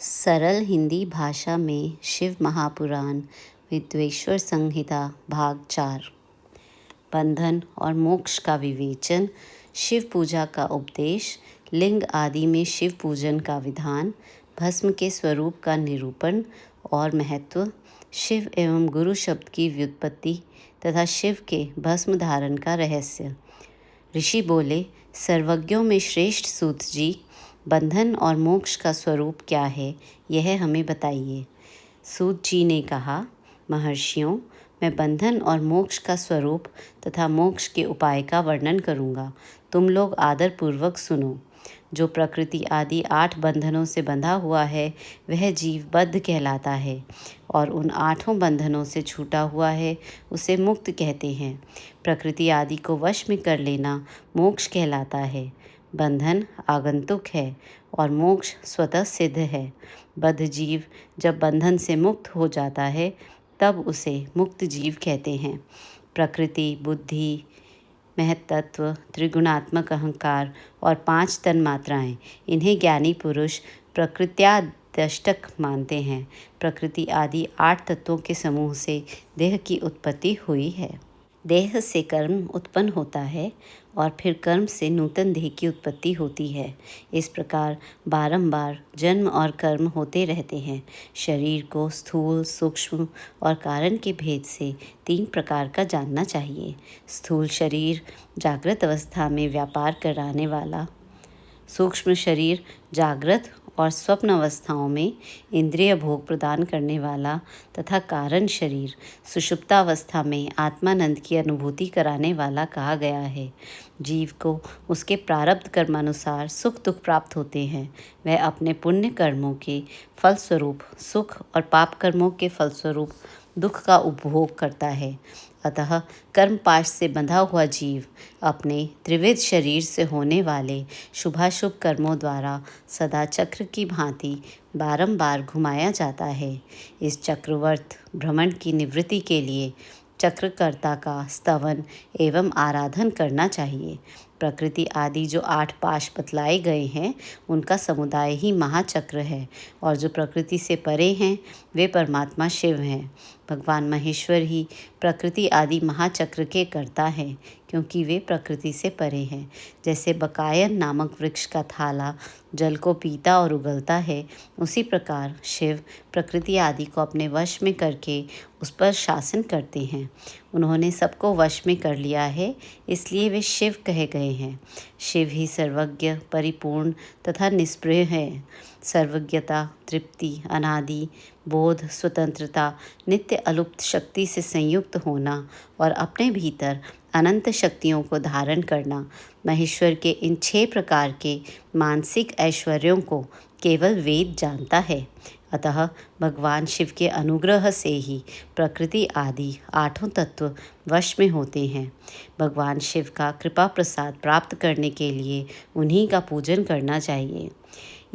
सरल हिंदी भाषा में शिव महापुराण विद्वेश्वर संहिता भाग 4। बंधन और मोक्ष का विवेचन, शिव पूजा का उपदेश, लिंग आदि में शिव पूजन का विधान, भस्म के स्वरूप का निरूपण और महत्व, शिव एवं गुरु शब्द की व्युत्पत्ति तथा शिव के भस्म धारण का रहस्य। ऋषि बोले, सर्वज्ञों में श्रेष्ठ सूत जी, बंधन और मोक्ष का स्वरूप क्या है, यह हमें बताइए। सूत जी ने कहा, महर्षियों, मैं बंधन और मोक्ष का स्वरूप तथा मोक्ष के उपाय का वर्णन करूँगा। तुम लोग आदरपूर्वक सुनो। जो प्रकृति आदि 8 बंधनों से बंधा हुआ है, वह जीव बद्ध कहलाता है, और उन 8 बंधनों से छूटा हुआ है, उसे मुक्त कहते हैं। प्रकृति आदि को वश में कर लेना मोक्ष कहलाता है। बंधन आगंतुक है और मोक्ष स्वतः सिद्ध है। बद्ध जीव जब बंधन से मुक्त हो जाता है, तब उसे मुक्त जीव कहते हैं। प्रकृति, बुद्धि, महत्तत्व, त्रिगुणात्मक अहंकार और 5 तन्मात्राएं, इन्हें ज्ञानी पुरुष प्रकृत्याद्यष्टक मानते हैं। प्रकृति आदि 8 तत्वों के समूह से देह की उत्पत्ति हुई है। देह से कर्म उत्पन्न होता है और फिर कर्म से नूतन देह की उत्पत्ति होती है। इस प्रकार बारंबार जन्म और कर्म होते रहते हैं। शरीर को स्थूल, सूक्ष्म और कारण के भेद से 3 प्रकार का जानना चाहिए। स्थूल शरीर जागृत अवस्था में व्यापार कराने वाला, सूक्ष्म शरीर जागृत और स्वप्न अवस्थाओं में इंद्रिय भोग प्रदान करने वाला तथा कारण शरीर सुषुप्तावस्था में आत्मानंद की अनुभूति कराने वाला कहा गया है। जीव को उसके प्रारब्ध कर्मानुसार सुख दुख प्राप्त होते हैं। वह अपने पुण्य कर्मों के फलस्वरूप सुख और पाप कर्मों के फलस्वरूप दुख का उपभोग करता है। अतः कर्म पाश से बंधा हुआ जीव अपने त्रिविध शरीर से होने वाले शुभाशुभ कर्मों द्वारा सदा चक्र की भांति बारंबार घुमाया जाता है। इस चक्रवर्त भ्रमण की निवृत्ति के लिए चक्रकर्ता का स्तवन एवं आराधन करना चाहिए। प्रकृति आदि जो 8 पाश बतलाए गए हैं, उनका समुदाय ही महाचक्र है, और जो प्रकृति से परे हैं, वे परमात्मा शिव हैं। भगवान महेश्वर ही प्रकृति आदि महाचक्र के कर्ता हैं, क्योंकि वे प्रकृति से परे हैं। जैसे बकायन नामक वृक्ष का थाला जल को पीता और उगलता है, उसी प्रकार शिव प्रकृति आदि को अपने वश में करके उस पर शासन करते हैं। उन्होंने सबको वश में कर लिया है, इसलिए वे शिव कहे गए हैं। शिव ही सर्वज्ञ, परिपूर्ण तथा निष्प्रय है। सर्वज्ञता, तृप्ति, अनादि, बोध, स्वतंत्रता, नित्य अलुप्त शक्ति से संयुक्त होना और अपने भीतर अनंत शक्तियों को धारण करना, महेश्वर के इन 6 प्रकार के मानसिक ऐश्वर्यों को केवल वेद जानता है। अतः भगवान शिव के अनुग्रह से ही प्रकृति आदि 8 तत्व वश में होते हैं। भगवान शिव का कृपा प्रसाद प्राप्त करने के लिए उन्हीं का पूजन करना चाहिए।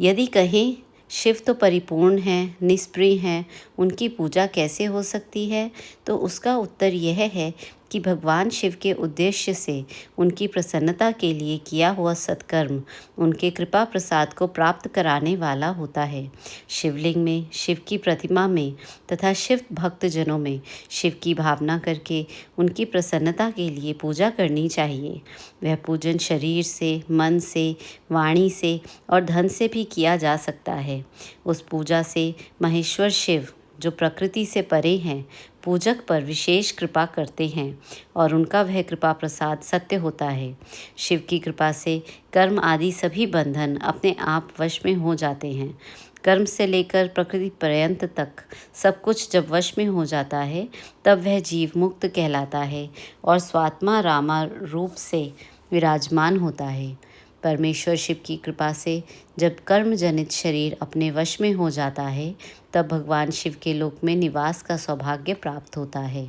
यदि कहें शिव तो परिपूर्ण हैं, निष्प्रिय हैं, उनकी पूजा कैसे हो सकती है, तो उसका उत्तर यह है कि भगवान शिव के उद्देश्य से उनकी प्रसन्नता के लिए किया हुआ सत्कर्म उनके कृपा प्रसाद को प्राप्त कराने वाला होता है। शिवलिंग में, शिव की प्रतिमा में तथा शिव भक्तजनों में शिव की भावना करके उनकी प्रसन्नता के लिए पूजा करनी चाहिए। वह पूजन शरीर से, मन से, वाणी से और धन से भी किया जा सकता है। उस पूजा से महेश्वर शिव, जो प्रकृति से परे हैं, पूजक पर विशेष कृपा करते हैं और उनका वह कृपा प्रसाद सत्य होता है। शिव की कृपा से कर्म आदि सभी बंधन अपने आप वश में हो जाते हैं। कर्म से लेकर प्रकृति पर्यंत तक सब कुछ जब वश में हो जाता है, तब वह जीव मुक्त कहलाता है और स्वात्मा रामा रूप से विराजमान होता है। परमेश्वर शिव की कृपा से जब कर्म जनित शरीर अपने वश में हो जाता है, तब भगवान शिव के लोक में निवास का सौभाग्य प्राप्त होता है।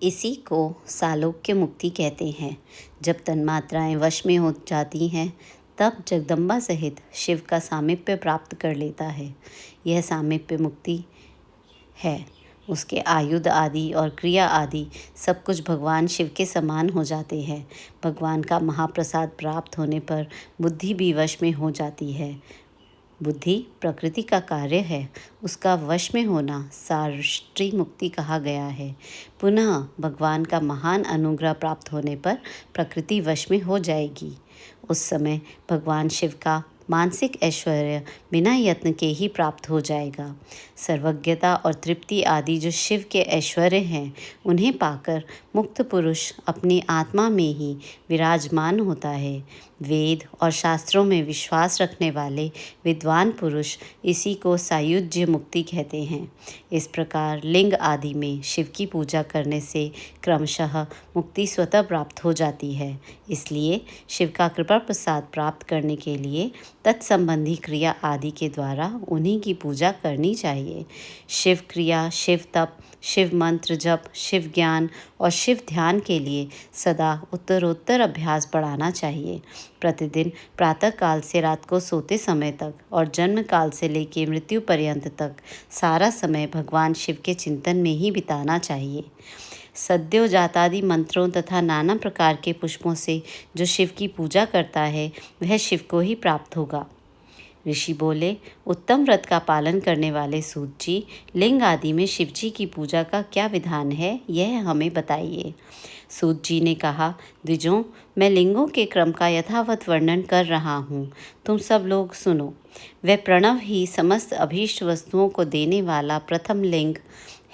इसी को सालोक्य मुक्ति कहते हैं। जब तन्मात्राएं वश में हो जाती हैं, तब जगदम्बा सहित शिव का सामीप्य प्राप्त कर लेता है। यह सामीप्य मुक्ति है। उसके आयुध आदि और क्रिया आदि सब कुछ भगवान शिव के समान हो जाते हैं। भगवान का महाप्रसाद प्राप्त होने पर बुद्धि भी वश में हो जाती है। बुद्धि प्रकृति का कार्य है, उसका वश में होना सार्वष्ट्री मुक्ति कहा गया है। पुनः भगवान का महान अनुग्रह प्राप्त होने पर प्रकृति वश में हो जाएगी। उस समय भगवान शिव का मानसिक ऐश्वर्य बिना यत्न के ही प्राप्त हो जाएगा। सर्वज्ञता और तृप्ति आदि जो शिव के ऐश्वर्य हैं, उन्हें पाकर मुक्त पुरुष अपनी आत्मा में ही विराजमान होता है। वेद और शास्त्रों में विश्वास रखने वाले विद्वान पुरुष इसी को सायुज्य मुक्ति कहते हैं। इस प्रकार लिंग आदि में शिव की पूजा करने से क्रमशः मुक्ति स्वतः प्राप्त हो जाती है। इसलिए शिव का कृपा प्रसाद प्राप्त करने के लिए तत्संबंधी क्रिया आदि के द्वारा उन्हीं की पूजा करनी चाहिए। शिव क्रिया, शिव तप, शिव मंत्र जप, शिव ज्ञान और शिव ध्यान के लिए सदा उत्तरोत्तर अभ्यास बढ़ाना चाहिए। प्रतिदिन प्रातः काल से रात को सोते समय तक और जन्म काल से लेकर मृत्यु पर्यंत तक सारा समय भगवान शिव के चिंतन में ही बिताना चाहिए। सद्योजातादि मंत्रों तथा नाना प्रकार के पुष्पों से जो शिव की पूजा करता है, वह शिव को ही प्राप्त होगा। ऋषि बोले, उत्तम व्रत का पालन करने वाले सूत जी, लिंग आदि में शिव जी की पूजा का क्या विधान है, यह हमें बताइए। सूत जी ने कहा, द्विजों, मैं लिंगों के क्रम का यथावत वर्णन कर रहा हूँ, तुम सब लोग सुनो। वह प्रणव ही समस्त अभीष्ट वस्तुओं को देने वाला प्रथम लिंग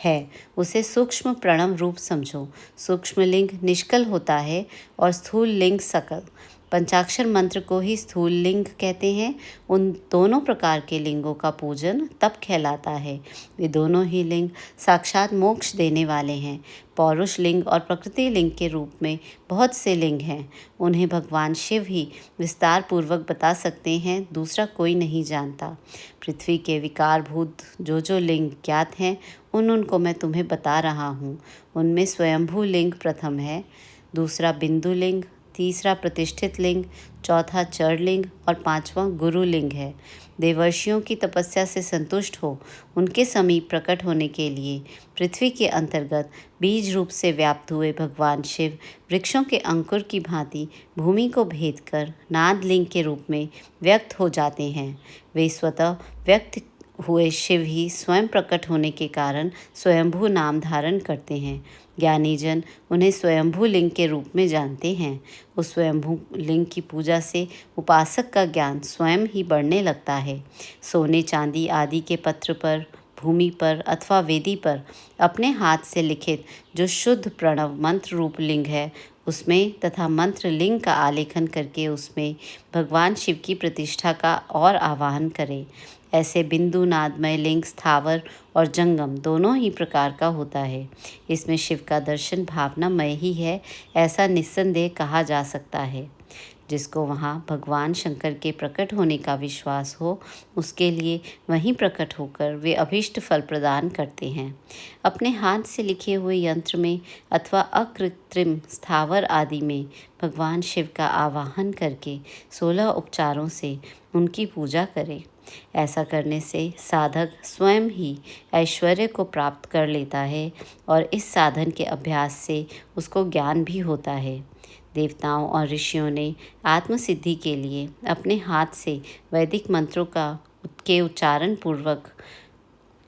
है, उसे सूक्ष्म प्रणव रूप समझो। सूक्ष्म लिंग निष्कल होता है और स्थूल लिंग सकल। पंचाक्षर मंत्र को ही स्थूल लिंग कहते हैं। उन दोनों प्रकार के लिंगों का पूजन तप कहलाता है। वे दोनों ही लिंग साक्षात मोक्ष देने वाले हैं। पौरुष लिंग और प्रकृति लिंग के रूप में बहुत से लिंग हैं। उन्हें भगवान शिव ही विस्तार पूर्वक बता सकते हैं, दूसरा कोई नहीं जानता। पृथ्वी के विकारभूत जो लिंग ज्ञात हैं, उनको मैं तुम्हें बता रहा हूँ। उनमें स्वयंभू लिंग प्रथम है, दूसरा बिंदु लिंग, तीसरा प्रतिष्ठित लिंग, चौथा चर लिंग और पांचवा गुरु लिंग है। देवर्षियों की तपस्या से संतुष्ट हो उनके समीप प्रकट होने के लिए पृथ्वी के अंतर्गत बीज रूप से व्याप्त हुए भगवान शिव वृक्षों के अंकुर की भांति भूमि को भेद कर नाद लिंग के रूप में व्यक्त हो जाते हैं। वे स्वतः व्यक्त हुए शिव ही स्वयं प्रकट होने के कारण स्वयंभू नाम धारण करते हैं। ज्ञानी जन उन्हें स्वयंभू लिंग के रूप में जानते हैं। उस स्वयंभू लिंग की पूजा से उपासक का ज्ञान स्वयं ही बढ़ने लगता है। सोने चांदी आदि के पत्र पर, भूमि पर अथवा वेदी पर अपने हाथ से लिखित जो शुद्ध प्रणव मंत्र रूप लिंग है, उसमें तथा मंत्र लिंग का आलेखन करके उसमें भगवान शिव की प्रतिष्ठा का और आवाहन करें। ऐसे बिंदु नादमय लिंग स्थावर और जंगम दोनों ही प्रकार का होता है। इसमें शिव का दर्शन भावनामय ही है, ऐसा निस्संदेह कहा जा सकता है। जिसको वहाँ भगवान शंकर के प्रकट होने का विश्वास हो, उसके लिए वहीं प्रकट होकर वे अभीष्ट फल प्रदान करते हैं। अपने हाथ से लिखे हुए यंत्र में अथवा अकृत्रिम स्थावर आदि में भगवान शिव का आवाहन करके 16 उपचारों से उनकी पूजा करें। ऐसा करने से साधक स्वयं ही ऐश्वर्य को प्राप्त कर लेता है और इस साधन के अभ्यास से उसको ज्ञान भी होता है। देवताओं और ऋषियों ने आत्मसिद्धि के लिए अपने हाथ से वैदिक मंत्रों के उच्चारण पूर्वक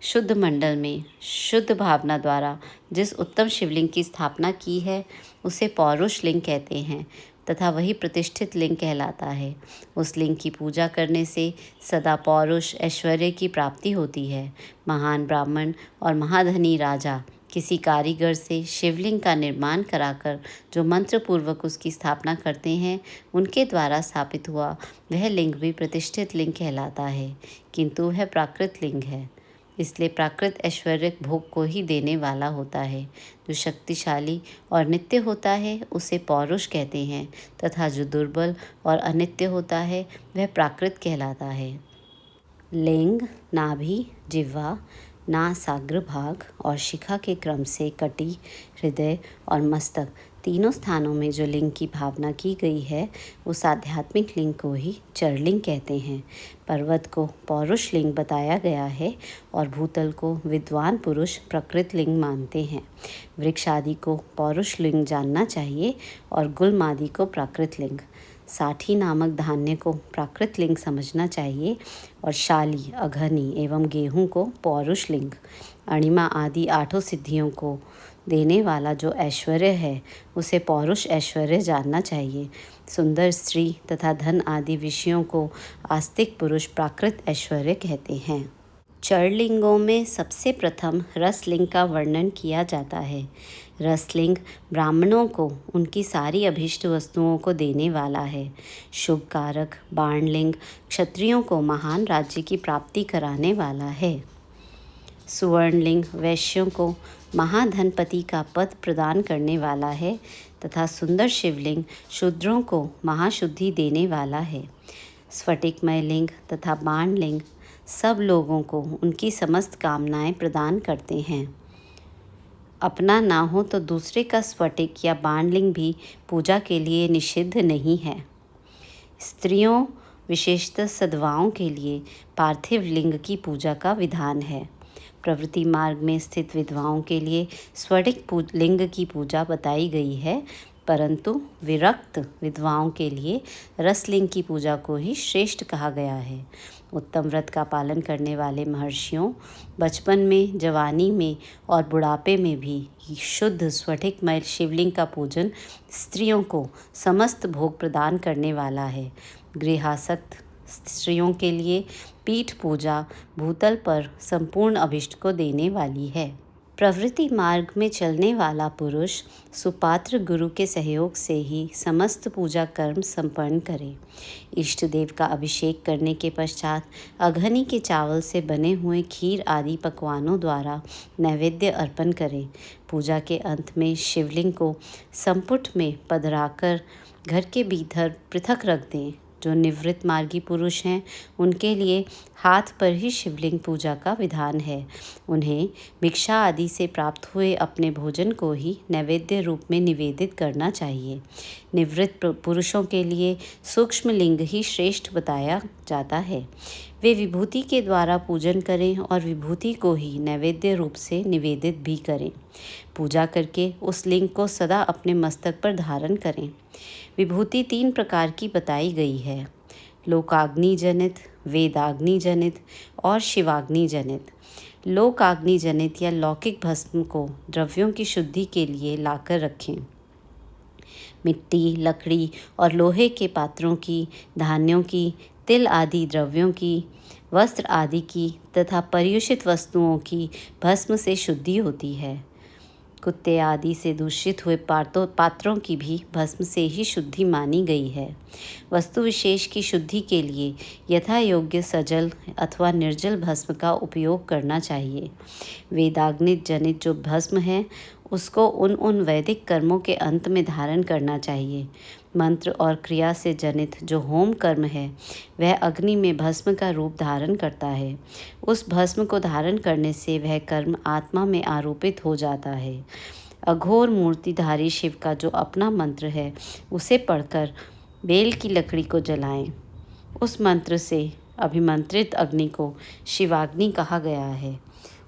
शुद्ध मंडल में शुद्ध भावना द्वारा जिस उत्तम शिवलिंग की स्थापना की है, उसे पौरुष लिंग कहते हैं तथा वही प्रतिष्ठित लिंग कहलाता है। उस लिंग की पूजा करने से सदा पौरुष ऐश्वर्य की प्राप्ति होती है। महान ब्राह्मण और महाधनी राजा किसी कारीगर से शिवलिंग का निर्माण कराकर जो मंत्र पूर्वक उसकी स्थापना करते हैं, उनके द्वारा स्थापित हुआ वह लिंग भी प्रतिष्ठित लिंग कहलाता है, किंतु वह प्राकृत लिंग है। इसलिए प्राकृत ऐश्वर्य भोग को ही देने वाला होता है। जो शक्तिशाली और नित्य होता है उसे पौरुष कहते हैं तथा जो दुर्बल और अनित्य होता है वह प्राकृत कहलाता है। लिंग, नाभि, जिह्वा, नासाग्रभाग और शिखा के क्रम से कटी, हृदय और मस्तक तीनों स्थानों में जो लिंग की भावना की गई है, उस आध्यात्मिक लिंग को ही चरलिंग कहते हैं। पर्वत को पौरुष लिंग बताया गया है और भूतल को विद्वान पुरुष प्रकृत लिंग मानते हैं। वृक्ष आदि को पौरुष लिंग जानना चाहिए और गुल्म आदि को प्राकृत लिंग। साठी नामक धान्य को प्राकृत लिंग समझना चाहिए और शाली, अघनी एवं गेहूं को पौरुष लिंग। अणिमा आदि 8 सिद्धियों को देने वाला जो ऐश्वर्य है उसे पौरुष ऐश्वर्य जानना चाहिए। सुंदर स्त्री तथा धन आदि विषयों को आस्तिक पुरुष प्राकृत ऐश्वर्य कहते हैं। चरलिंगों में सबसे प्रथम रसलिंग का वर्णन किया जाता है। रसलिंग ब्राह्मणों को उनकी सारी अभीष्ट वस्तुओं को देने वाला है। शुभ कारक बाणलिंग क्षत्रियों को महान राज्य की प्राप्ति कराने वाला है। सुवर्णलिंग वैश्यों को महाधनपति का पद प्रदान करने वाला है तथा सुंदर शिवलिंग शूद्रों को महाशुद्धि देने वाला है। स्फटिकमय लिंग तथा बाणलिंग सब लोगों को उनकी समस्त कामनाएं प्रदान करते हैं। अपना ना हो तो दूसरे का स्फटिक या बाणलिंग भी पूजा के लिए निषिद्ध नहीं है। स्त्रियों विशेषतः सद्भावाओं के लिए पार्थिव लिंग की पूजा का विधान है। प्रवृत्ति मार्ग में स्थित विधवाओं के लिए स्फटिक लिंग की पूजा बताई गई है, परंतु विरक्त विधवाओं के लिए रसलिंग की पूजा को ही श्रेष्ठ कहा गया है। उत्तम व्रत का पालन करने वाले महर्षियों बचपन में, जवानी में और बुढ़ापे में भी शुद्ध स्फटिकमय शिवलिंग का पूजन स्त्रियों को समस्त भोग प्रदान करने वाला है। गृहासक्त स्त्रियों के लिए पीठ पूजा भूतल पर संपूर्ण अभिष्ट को देने वाली है। प्रवृत्ति मार्ग में चलने वाला पुरुष सुपात्र गुरु के सहयोग से ही समस्त पूजा कर्म संपन्न करे। इष्ट देव का अभिषेक करने के पश्चात अघनी के चावल से बने हुए खीर आदि पकवानों द्वारा नैवेद्य अर्पण करें। पूजा के अंत में शिवलिंग को संपुट में पधराकर घर के भीतर पृथक रख दें। जो निवृत्त मार्गी पुरुष हैं उनके लिए हाथ पर ही शिवलिंग पूजा का विधान है। उन्हें भिक्षा आदि से प्राप्त हुए अपने भोजन को ही नैवेद्य रूप में निवेदित करना चाहिए। निवृत्त पुरुषों के लिए सूक्ष्म लिंग ही श्रेष्ठ बताया जाता है। वे विभूति के द्वारा पूजन करें और विभूति को ही नैवेद्य रूप से निवेदित भी करें। पूजा करके उस लिंग को सदा अपने मस्तक पर धारण करें। विभूति 3 प्रकार की बताई गई है: लोकाग्नि जनित, वेदाग्नि जनित और शिवाग्नि जनित। लोकाग्नि जनित या लौकिक भस्म को द्रव्यों की शुद्धि के लिए लाकर रखें। मिट्टी, लकड़ी और लोहे के पात्रों की, धान्यों की, तिल आदि द्रव्यों की, वस्त्र आदि की तथा पर्युषित वस्तुओं की भस्म से शुद्धि होती है। कुत्ते आदि से दूषित हुए पात्रों की भी भस्म से ही शुद्धि मानी गई है। वस्तु विशेष की शुद्धि के लिए यथा योग्य सजल अथवा निर्जल भस्म का उपयोग करना चाहिए। वेदाग्नि जनित जो भस्म है उसको उन वैदिक कर्मों के अंत में धारण करना चाहिए। मंत्र और क्रिया से जनित जो होम कर्म है वह अग्नि में भस्म का रूप धारण करता है। उस भस्म को धारण करने से वह कर्म आत्मा में आरोपित हो जाता है। अघोर मूर्तिधारी शिव का जो अपना मंत्र है उसे पढ़कर बेल की लकड़ी को जलाएं। उस मंत्र से अभिमंत्रित अग्नि को शिवाग्नि कहा गया है।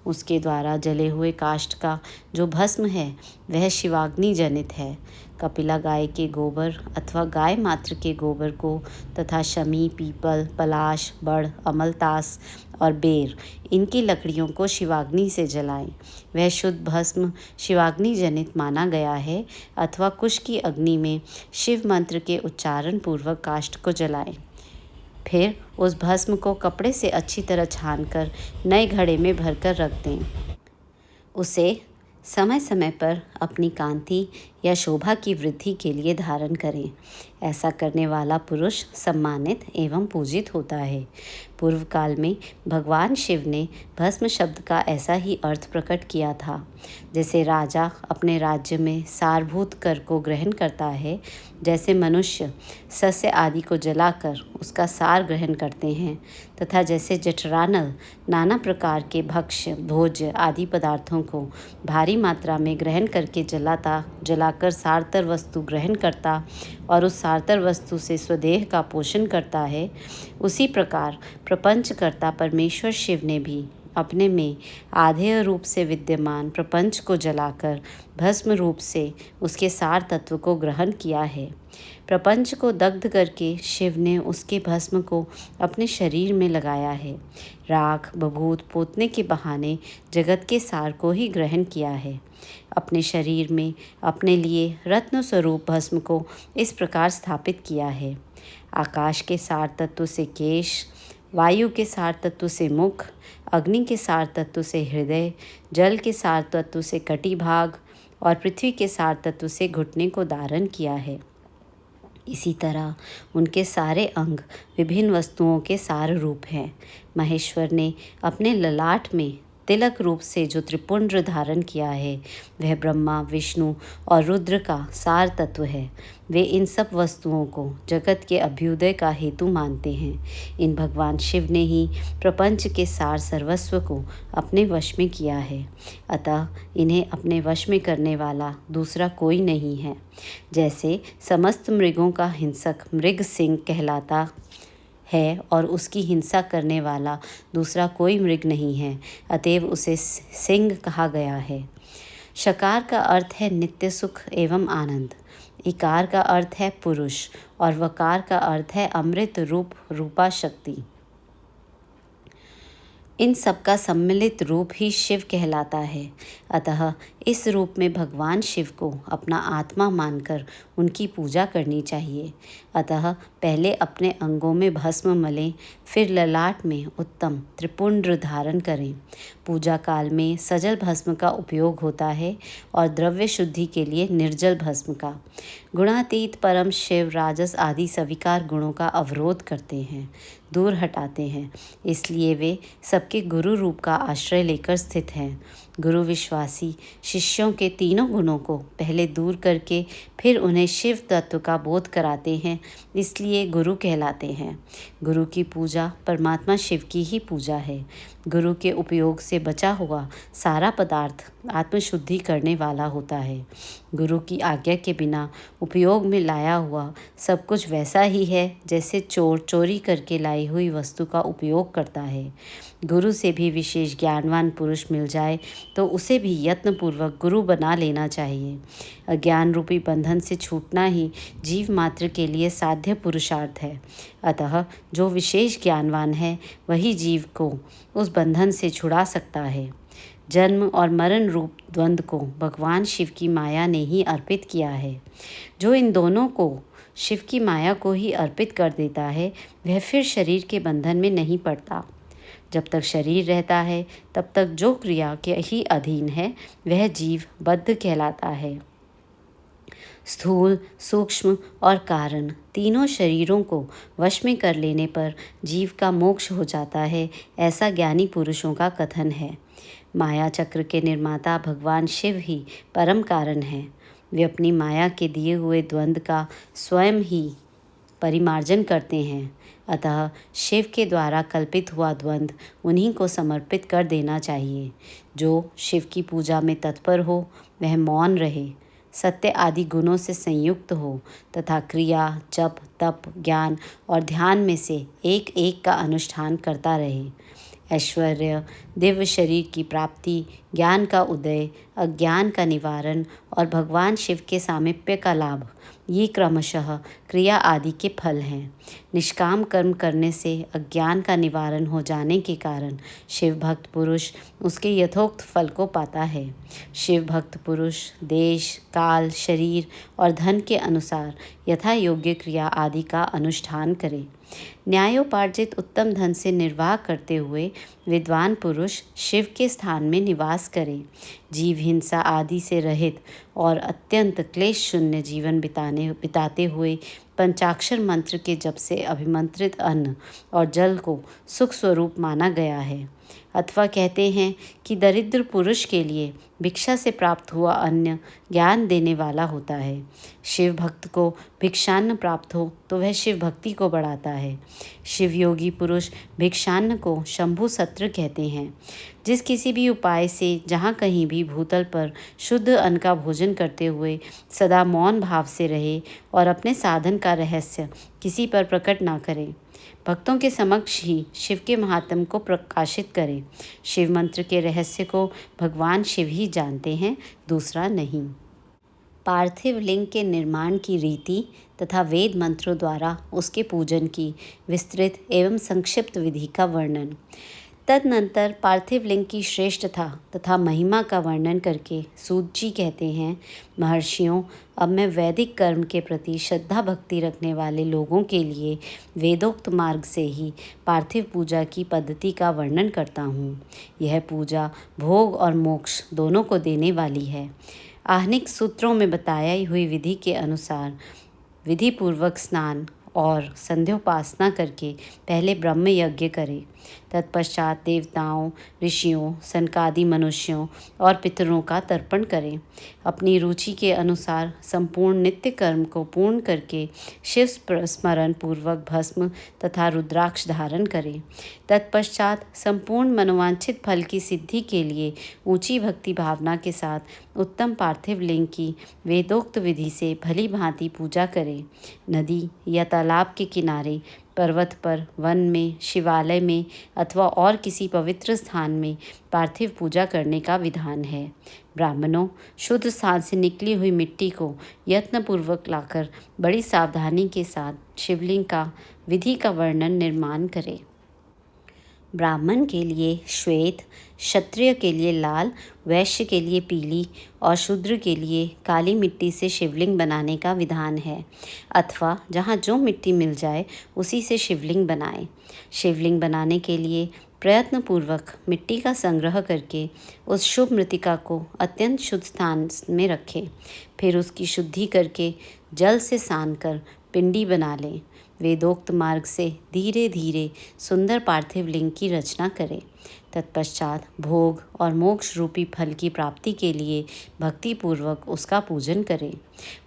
उसके द्वारा जले हुए काष्ठ का जो भस्म है वह शिवाग्नि जनित है। कपिला गाय के गोबर अथवा गाय मात्र के गोबर को तथा शमी, पीपल, पलाश, बड़, अमलतास और बेर इनकी लकड़ियों को शिवाग्नि से जलाएं। वह शुद्ध भस्म शिवाग्नि जनित माना गया है। अथवा कुश की अग्नि में शिव मंत्र के उच्चारण पूर्वक काष्ठ को जलाएं। फिर उस भस्म को कपड़े से अच्छी तरह छानकर नए घड़े में भरकर रख दें। उसे समय समय पर अपनी कांति या शोभा की वृद्धि के लिए धारण करें। ऐसा करने वाला पुरुष सम्मानित एवं पूजित होता है। पूर्व काल में भगवान शिव ने भस्म शब्द का ऐसा ही अर्थ प्रकट किया था। जैसे राजा अपने राज्य में सारभूत कर को ग्रहण करता है, जैसे मनुष्य सस्य आदि को जलाकर उसका सार ग्रहण करते हैं, तथा जैसे जठरानल नाना प्रकार के भक्ष्य, भोज्य आदि पदार्थों को भारी मात्रा में ग्रहण करके जलाकर सारतर वस्तु ग्रहण करता और उस सारतर वस्तु से स्वदेह का पोषण करता है, उसी प्रकार प्रपंचकर्ता परमेश्वर शिव ने भी अपने में आधेय रूप से विद्यमान प्रपंच को जलाकर भस्म रूप से उसके सार तत्व को ग्रहण किया है। प्रपंच को दग्ध करके शिव ने उसके भस्म को अपने शरीर में लगाया है। राख बभूत पोतने के बहाने जगत के सार को ही ग्रहण किया है। अपने शरीर में अपने लिए रत्न स्वरूप भस्म को इस प्रकार स्थापित किया है। आकाश के सार तत्व से केश, वायु के सार तत्व से मुख, अग्नि के सार तत्व से हृदय, जल के सार तत्व से कटिभाग और पृथ्वी के सार तत्व से घुटने को धारण किया है। इसी तरह उनके सारे अंग विभिन्न वस्तुओं के सार रूप हैं। महेश्वर ने अपने ललाट में तिलक रूप से जो त्रिपुंड्र धारण किया है वह ब्रह्मा, विष्णु और रुद्र का सार तत्व है। वे इन सब वस्तुओं को जगत के अभ्युदय का हेतु मानते हैं। इन भगवान शिव ने ही प्रपंच के सार सर्वस्व को अपने वश में किया है। अतः इन्हें अपने वश में करने वाला दूसरा कोई नहीं है। जैसे समस्त मृगों का हिंसक मृग सिंह कहलाता है और उसकी हिंसा करने वाला दूसरा कोई मृग नहीं है, अतएव उसे सिंह कहा गया है। शकार का अर्थ है नित्य सुख एवं आनंद, इकार का अर्थ है पुरुष और वकार का अर्थ है अमृत रूप रूपा शक्ति। इन सबका सम्मिलित रूप ही शिव कहलाता है। अतः इस रूप में भगवान शिव को अपना आत्मा मानकर उनकी पूजा करनी चाहिए। अतः पहले अपने अंगों में भस्म मलें, फिर ललाट में उत्तम त्रिपुंड्र धारण करें। पूजा काल में सजल भस्म का उपयोग होता है और द्रव्य शुद्धि के लिए निर्जल भस्म का। गुणातीत परम शिव राजस आदि सविकार गुणों का अवरोध करते हैं, दूर हटाते हैं। इसलिए वे सबके गुरु रूप का आश्रय लेकर स्थित हैं। गुरु विश्वासी शिष्यों के तीनों गुणों को पहले दूर करके फिर उन्हें शिव तत्व का बोध कराते हैं, इसलिए गुरु कहलाते हैं। गुरु की पूजा परमात्मा शिव की ही पूजा है। गुरु के उपयोग से बचा हुआ सारा पदार्थ आत्मशुद्धि करने वाला होता है। गुरु की आज्ञा के बिना उपयोग में लाया हुआ सब कुछ वैसा ही है जैसे चोर चोरी करके लाई हुई वस्तु का उपयोग करता है। गुरु से भी विशेष ज्ञानवान पुरुष मिल जाए तो उसे भी यत्नपूर्वक गुरु बना लेना चाहिए। अज्ञान रूपी बंधन से छूटना ही जीव मात्र के लिए साध्य पुरुषार्थ है। अतः जो विशेष ज्ञानवान है वही जीव को उस बंधन से छुड़ा सकता है। जन्म और मरण रूप द्वंद्व को भगवान शिव की माया ने ही अर्पित किया है। जो इन दोनों को शिव की माया को ही अर्पित कर देता है वह फिर शरीर के बंधन में नहीं पड़ता। जब तक शरीर रहता है तब तक जो क्रिया के ही अधीन है वह जीव बद्ध कहलाता है। स्थूल, सूक्ष्म और कारण तीनों शरीरों को वश में कर लेने पर जीव का मोक्ष हो जाता है, ऐसा ज्ञानी पुरुषों का कथन है। माया चक्र के निर्माता भगवान शिव ही परम कारण हैं। वे अपनी माया के दिए हुए द्वंद्व का स्वयं ही परिमार्जन करते हैं। अतः शिव के द्वारा कल्पित हुआ द्वंद्व उन्हीं को समर्पित कर देना चाहिए। जो शिव की पूजा में तत्पर हो वह मौन रहे, सत्य आदि गुणों से संयुक्त हो तथा क्रिया, जप, तप, ज्ञान और ध्यान में से एक एक का अनुष्ठान करता रहे। ऐश्वर्य, दिव्य शरीर की प्राप्ति, ज्ञान का उदय, अज्ञान का निवारण और भगवान शिव के सामीप्य का लाभ, ये क्रमशः क्रिया आदि के फल हैं। निष्काम कर्म करने से अज्ञान का निवारण हो जाने के कारण शिव भक्त पुरुष उसके यथोक्त फल को पाता है। शिव भक्त पुरुष देश, काल, शरीर और धन के अनुसार यथा योग्य क्रिया आदि का अनुष्ठान करे। न्यायोपार्जित उत्तम धन से निर्वाह करते हुए विद्वान पुरुष शिव के स्थान में निवास करे। जीव हिंसा आदि से रहित और अत्यंत क्लेश शून्य जीवन बिताते हुए पंचाक्षर मंत्र के जप से अभिमंत्रित अन्न और जल को सुख स्वरूप माना गया है। अथवा कहते हैं कि दरिद्र पुरुष के लिए भिक्षा से प्राप्त हुआ अन्न ज्ञान देने वाला होता है। शिव भक्त को भिक्षान्न प्राप्त हो तो वह शिव भक्ति को बढ़ाता है। शिव योगी पुरुष भिक्षान्न को शंभु सत्र कहते हैं। जिस किसी भी उपाय से जहाँ कहीं भी भूतल पर शुद्ध अन्न का भोजन करते हुए सदा मौन भाव से रहे और अपने साधन का रहस्य किसी पर प्रकट ना करे, भक्तों के समक्ष ही शिव के महात्म को प्रकाशित करें। शिव मंत्र के रहस्य को भगवान शिव ही जानते हैं, दूसरा नहीं। पार्थिव लिंग के निर्माण की रीति तथा वेद मंत्रों द्वारा उसके पूजन की विस्तृत एवं संक्षिप्त विधि का वर्णन। तदनंतर पार्थिव लिंग की श्रेष्ठता तथा महिमा का वर्णन करके सूत जी कहते हैं, महर्षियों, अब मैं वैदिक कर्म के प्रति श्रद्धा भक्ति रखने वाले लोगों के लिए वेदोक्त मार्ग से ही पार्थिव पूजा की पद्धति का वर्णन करता हूँ। यह पूजा भोग और मोक्ष दोनों को देने वाली है। आहनिक सूत्रों में बताई हुई विधि के अनुसार विधि पूर्वक स्नान और संध्योपासना करके पहले ब्रह्म यज्ञ करें। तत्पश्चात देवताओं, ऋषियों, सनकादि मनुष्यों और पितरों का तर्पण करें। अपनी रुचि के अनुसार संपूर्ण नित्य कर्म को पूर्ण करके शिव स्मरण पूर्वक भस्म तथा रुद्राक्ष धारण करें। तत्पश्चात संपूर्ण मनोवांछित फल की सिद्धि के लिए ऊंची भक्ति भावना के साथ उत्तम पार्थिव लिंग की वेदोक्त विधि से भली भांति पूजा करें। नदी या तालाब के किनारे, पर्वत पर, वन में, शिवालय में अथवा और किसी पवित्र स्थान में पार्थिव पूजा करने का विधान है। ब्राह्मणों, शुद्ध स्थान से निकली हुई मिट्टी को यत्नपूर्वक लाकर बड़ी सावधानी के साथ शिवलिंग का विधि का वर्णन निर्माण करें। ब्राह्मण के लिए श्वेत, क्षत्रिय के लिए लाल, वैश्य के लिए पीली और शूद्र के लिए काली मिट्टी से शिवलिंग बनाने का विधान है, अथवा जहाँ जो मिट्टी मिल जाए उसी से शिवलिंग बनाएं। शिवलिंग बनाने के लिए प्रयत्नपूर्वक मिट्टी का संग्रह करके उस शुभ मृतिका को अत्यंत शुद्ध स्थान में रखें। फिर उसकी शुद्धि करके जल से सान कर पिंडी बना लें। वेदोक्त मार्ग से धीरे धीरे सुंदर पार्थिव लिंग की रचना करें। तत्पश्चात भोग और मोक्ष रूपी फल की प्राप्ति के लिए भक्तिपूर्वक उसका पूजन करें।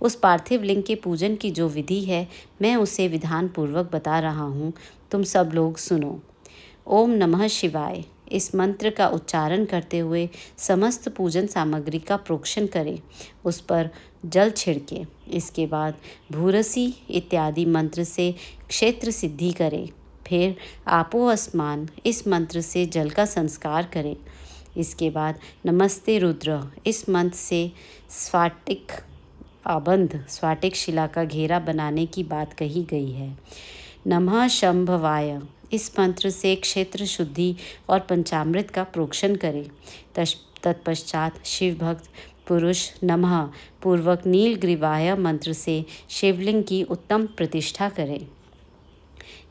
उस पार्थिव लिंग के पूजन की जो विधि है, मैं उसे विधान पूर्वक बता रहा हूँ, तुम सब लोग सुनो। ओम नमः शिवाय इस मंत्र का उच्चारण करते हुए समस्त पूजन सामग्री का प्रोक्षण करें, उस पर जल छिड़के। इसके बाद भूरसी इत्यादि मंत्र से क्षेत्र सिद्धि करें। फिर आपो अस्मान इस मंत्र से जल का संस्कार करें। इसके बाद नमस्ते रुद्र इस मंत्र से स्फाटिक आबंध स्फाटिक शिला का घेरा बनाने की बात कही गई है। नमः शंभवाय इस मंत्र से क्षेत्र शुद्धि और पंचामृत का प्रोक्षण करें। तत्पश्चात शिव भक्त पुरुष नमः पूर्वक नीलग्रीवाय मंत्र से शिवलिंग की उत्तम प्रतिष्ठा करें।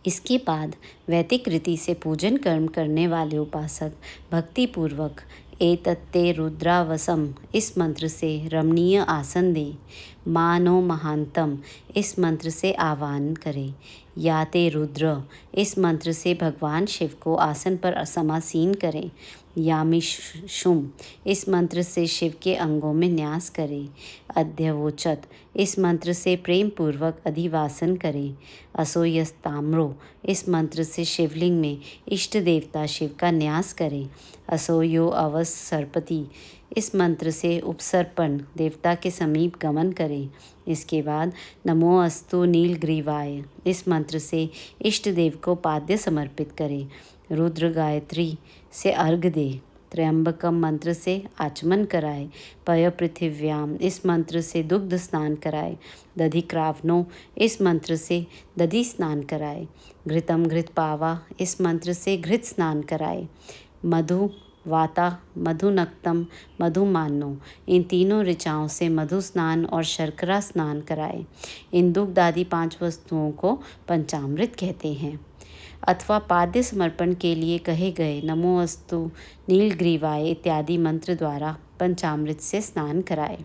इसके बाद वैदिक रीति से पूजन कर्म करने वाले उपासक भक्तिपूर्वक एतत्ते रुद्रावसम इस मंत्र से रमणीय आसन दे। मानो महांतम इस मंत्र से आह्वान करें। याते रुद्र इस मंत्र से भगवान शिव को आसन पर समासीन करें। यामिशुम इस मंत्र से शिव के अंगों में न्यास करें। अध्यवोचत इस मंत्र से प्रेम पूर्वक अधिवासन करें। असोयस्ताम्रो इस मंत्र से शिवलिंग में इष्ट देवता शिव का न्यास करें। असोयो अवसर्पति इस मंत्र से उपसर्पण देवता के समीप गमन करें। इसके बाद नमो अस्तु नीलग्रीवाय इस मंत्र से इष्ट देव को पाद्य समर्पित करें। रुद्र गायत्री से अर्घ दे। त्र्यंबकम मंत्र से आचमन कराए। पय पृथिव्याम इस मंत्र से दुग्ध स्नान कराए। दधिक्रावनो इस मंत्र से दधि स्नान कराए। घृतम घृत पावा इस मंत्र से घृत स्नान कराए। मधु वाता मधुनक्तम मधुमानो इन तीनों ऋचाओं से मधु स्नान और शर्करा स्नान कराए। इन दुग्ध आदि 5 वस्तुओं को पंचामृत कहते हैं। अथवा पाद्य समर्पण के लिए कहे गए नमो अस्तु नीलग्रीवाय इत्यादि मंत्र द्वारा पंचामृत से स्नान कराए।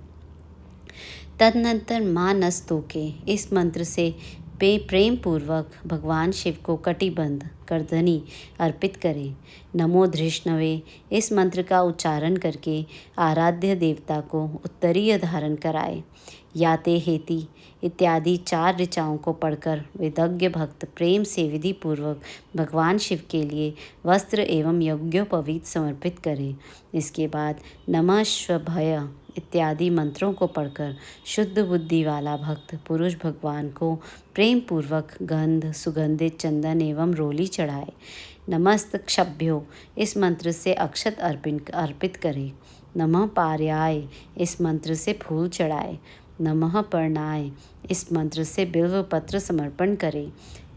तदनंतर माँ नस्तु के इस मंत्र से प्रेम पूर्वक भगवान शिव को कटिबंध करधनी अर्पित करें। नमो धृष्णवे इस मंत्र का उच्चारण करके आराध्य देवता को उत्तरीय धारण कराए। याते हेति इत्यादि 4 ऋचाओं को पढ़कर विदग्ध भक्त प्रेम से विधि पूर्वक भगवान शिव के लिए वस्त्र एवं यज्ञोपवीत समर्पित करें। इसके बाद नमः श्वभय इत्यादि मंत्रों को पढ़कर शुद्ध बुद्धि वाला भक्त पुरुष भगवान को प्रेम पूर्वक गंध, सुगंधित चंदन एवं रोली चढ़ाए। नमस्त क्षभ्यो इस मंत्र से अक्षत अर्पित करे। नमः पार्याय इस मंत्र से फूल चढ़ाए। नमः पर्णाय इस मंत्र से बिल्व पत्र समर्पण करे।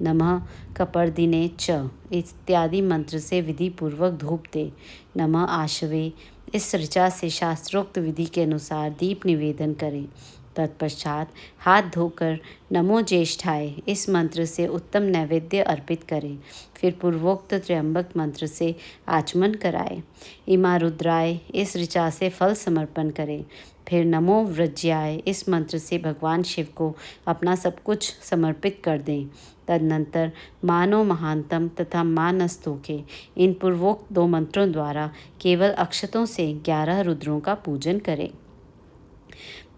नमः कपर्दिने च इत्यादि मंत्र से विधि पूर्वक धूप दे। नमः आशवे इस ऋचा से शास्त्रोक्त विधि के अनुसार दीप निवेदन करे। तत्पश्चात हाथ धोकर नमो ज्येष्ठाय इस मंत्र से उत्तम नैवेद्य अर्पित करे। फिर पूर्वोक्त त्र्यंबक मंत्र से आचमन कराए। इमा रुद्राय इस ऋचा से फल समर्पण करे। फिर नमो व्रज्याय इस मंत्र से भगवान शिव को अपना सब कुछ समर्पित कर दें। तदनंतर मानो महानतम तथा मानस्तु के इन पूर्वोक्त 2 मंत्रों द्वारा केवल अक्षतों से 11 रुद्रों का पूजन करें।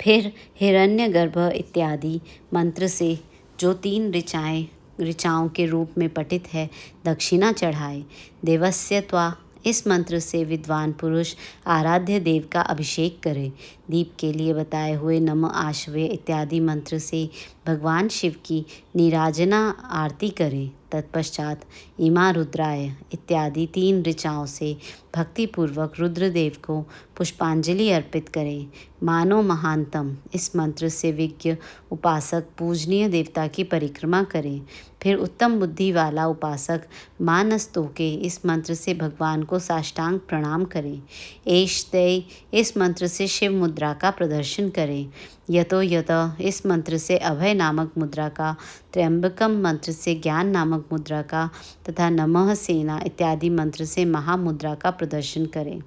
फिर हिरण्यगर्भ इत्यादि मंत्र से जो 3 ऋचाओं के रूप में पठित है दक्षिणा चढ़ाए। देवस्य त्वा इस मंत्र से विद्वान पुरुष आराध्य देव का अभिषेक करे। दीप के लिए बताए हुए नमः आशवे इत्यादि मंत्र से भगवान शिव की नीराजना आरती करे। तत्पश्चात इमा रुद्राय इत्यादि 3 ऋचाओं से भक्तिपूर्वक रुद्रदेव को पुष्पांजलि अर्पित करें। मानो महानतम इस मंत्र से विज्ञ उपासक पूजनीय देवता की परिक्रमा करें। फिर उत्तम बुद्धि वाला उपासक मानस्तोके इस मंत्र से भगवान को साष्टांग प्रणाम करें। एष्तै इस मंत्र से शिव मुद्रा का प्रदर्शन करें। यतो यत इस मंत्र से अभय नामक मुद्रा का, त्र्यंबकम मंत्र से ज्ञान नामक मुद्रा का तथा नमः सेना इत्यादि मंत्र से महामुद्रा का प्रदर्शन करें।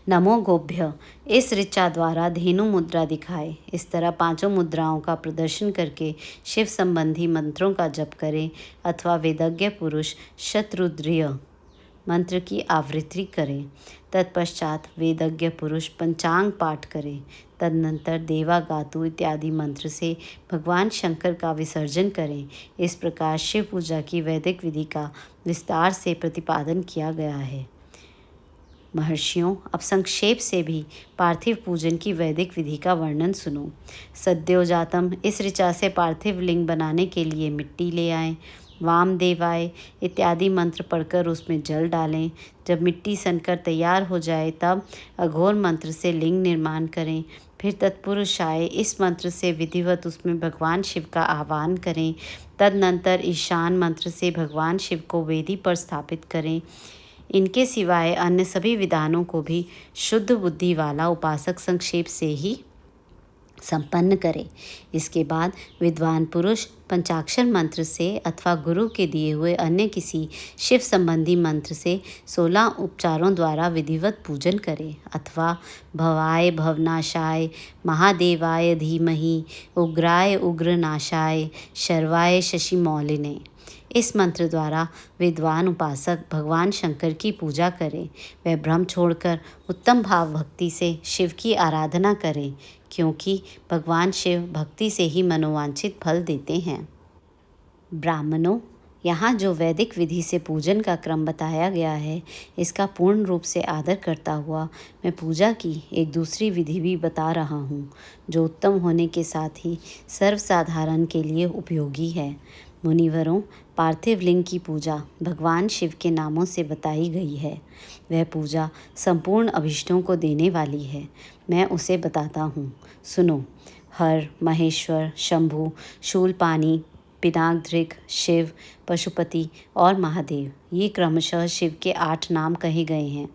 नमो गोभ्य इस ऋचा द्वारा धेनु मुद्रा दिखाए। इस तरह 5 मुद्राओं का प्रदर्शन करके शिव संबंधी मंत्रों का जप करें अथवा वेदज्ञ पुरुष शतरुद्रीय मंत्र की आवृत्ति करें। तत्पश्चात वेदज्ञ पुरुष पंचांग पाठ करें। तदनंतर देवा गातु इत्यादि मंत्र से भगवान शंकर का विसर्जन करें। इस प्रकार शिव पूजा की वैदिक विधि का विस्तार से प्रतिपादन किया गया है। महर्षियों, अब संक्षेप से भी पार्थिव पूजन की वैदिक विधि का वर्णन सुनो। सद्योजातम इस ऋचा से पार्थिव लिंग बनाने के लिए मिट्टी ले आएं। वामदेवाय इत्यादि मंत्र पढ़कर उसमें जल डालें। जब मिट्टी सनकर तैयार हो जाए तब अघोर मंत्र से लिंग निर्माण करें। फिर तत्पुरुषाय इस मंत्र से विधिवत उसमें भगवान शिव का आह्वान करें। तदनंतर ईशान मंत्र से भगवान शिव को वेदी पर स्थापित करें। इनके सिवाय अन्य सभी विधानों को भी शुद्ध बुद्धि वाला उपासक संक्षेप से ही संपन्न करे। इसके बाद विद्वान पुरुष पंचाक्षर मंत्र से अथवा गुरु के दिए हुए अन्य किसी शिव संबंधी मंत्र से 16 उपचारों द्वारा विधिवत पूजन करे अथवा भवाय भवनाशाय, महादेवाय धीमहि, उग्राय उग्रनाशाय, शर्वाय शशिमौलिने इस मंत्र द्वारा विद्वान उपासक भगवान शंकर की पूजा करें। वह भ्रम छोड़कर उत्तम भाव भक्ति से शिव की आराधना करें, क्योंकि भगवान शिव भक्ति से ही मनोवांछित फल देते हैं। ब्राह्मणों, यहाँ जो वैदिक विधि से पूजन का क्रम बताया गया है, इसका पूर्ण रूप से आदर करता हुआ मैं पूजा की एक दूसरी विधि भी बता रहा हूँ, जो उत्तम होने के साथ ही सर्वसाधारण के लिए उपयोगी है। मुनिवरों, पार्थिव लिंग की पूजा भगवान शिव के नामों से बताई गई है। वह पूजा संपूर्ण अभीष्टों को देने वाली है। मैं उसे बताता हूँ, सुनो। हर, महेश्वर, शंभु, शूलपाणी, पिनाकधृक, शिव, पशुपति और महादेव, ये क्रमशः शिव के 8 नाम कहे गए हैं।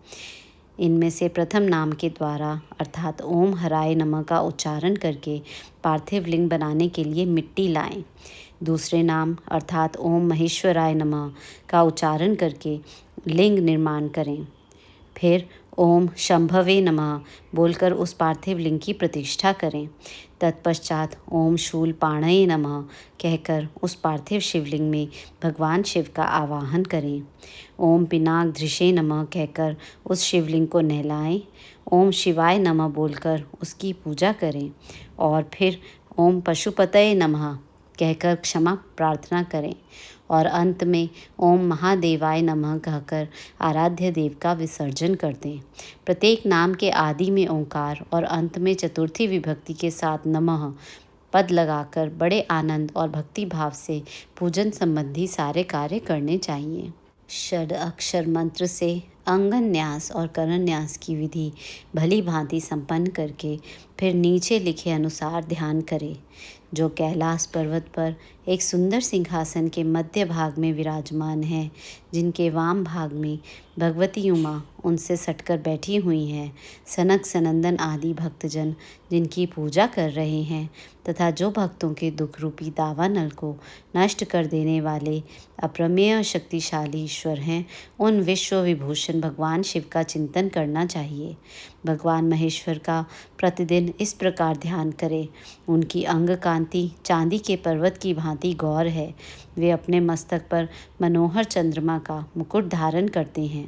इनमें से प्रथम नाम के द्वारा अर्थात ओम हराय नमः का उच्चारण करके पार्थिव लिंग बनाने के लिए मिट्टी लाएं। दूसरे नाम अर्थात ओम महेश्वराय नमः का उच्चारण करके लिंग निर्माण करें। फिर ओम शंभवे नमः बोलकर उस पार्थिव लिंग की प्रतिष्ठा करें। तत्पश्चात ओम शूलपाणये नमः कहकर उस पार्थिव शिवलिंग में भगवान शिव का आवाहन करें। ओम पिनाकधृषे नमः कहकर उस शिवलिंग को नहलाएं। ओम शिवाय नमः बोलकर उसकी पूजा करें और फिर ओम पशुपतये नमः कहकर क्षमा प्रार्थना करें। और अंत में ओम महादेवाय नमः कहकर आराध्य देव का विसर्जन कर दें। प्रत्येक नाम के आदि में ओंकार और अंत में चतुर्थी विभक्ति के साथ नमः पद लगाकर बड़े आनंद और भक्ति भाव से पूजन संबंधी सारे कार्य करने चाहिए। षड अक्षर मंत्र से अंगन न्यास और करण न्यास की विधि भली भांति संपन्न करके फिर नीचे लिखे अनुसार ध्यान करें। जो कैलाश पर्वत पर एक सुंदर सिंहासन के मध्य भाग में विराजमान है, जिनके वाम भाग में भगवती उमा उनसे सटकर बैठी हुई हैं, सनक सनंदन आदि भक्तजन जिनकी पूजा कर रहे हैं, तथा जो भक्तों के दुख रूपी दावानल को नष्ट कर देने वाले अप्रमेय शक्तिशाली ईश्वर हैं, उन विश्व विभूषण भगवान शिव का चिंतन करना चाहिए। भगवान महेश्वर का प्रतिदिन इस प्रकार ध्यान करें। उनकी अंग कांति चांदी के पर्वत की भांति गौर है। वे अपने मस्तक पर मनोहर चंद्रमा का मुकुट धारण करते हैं।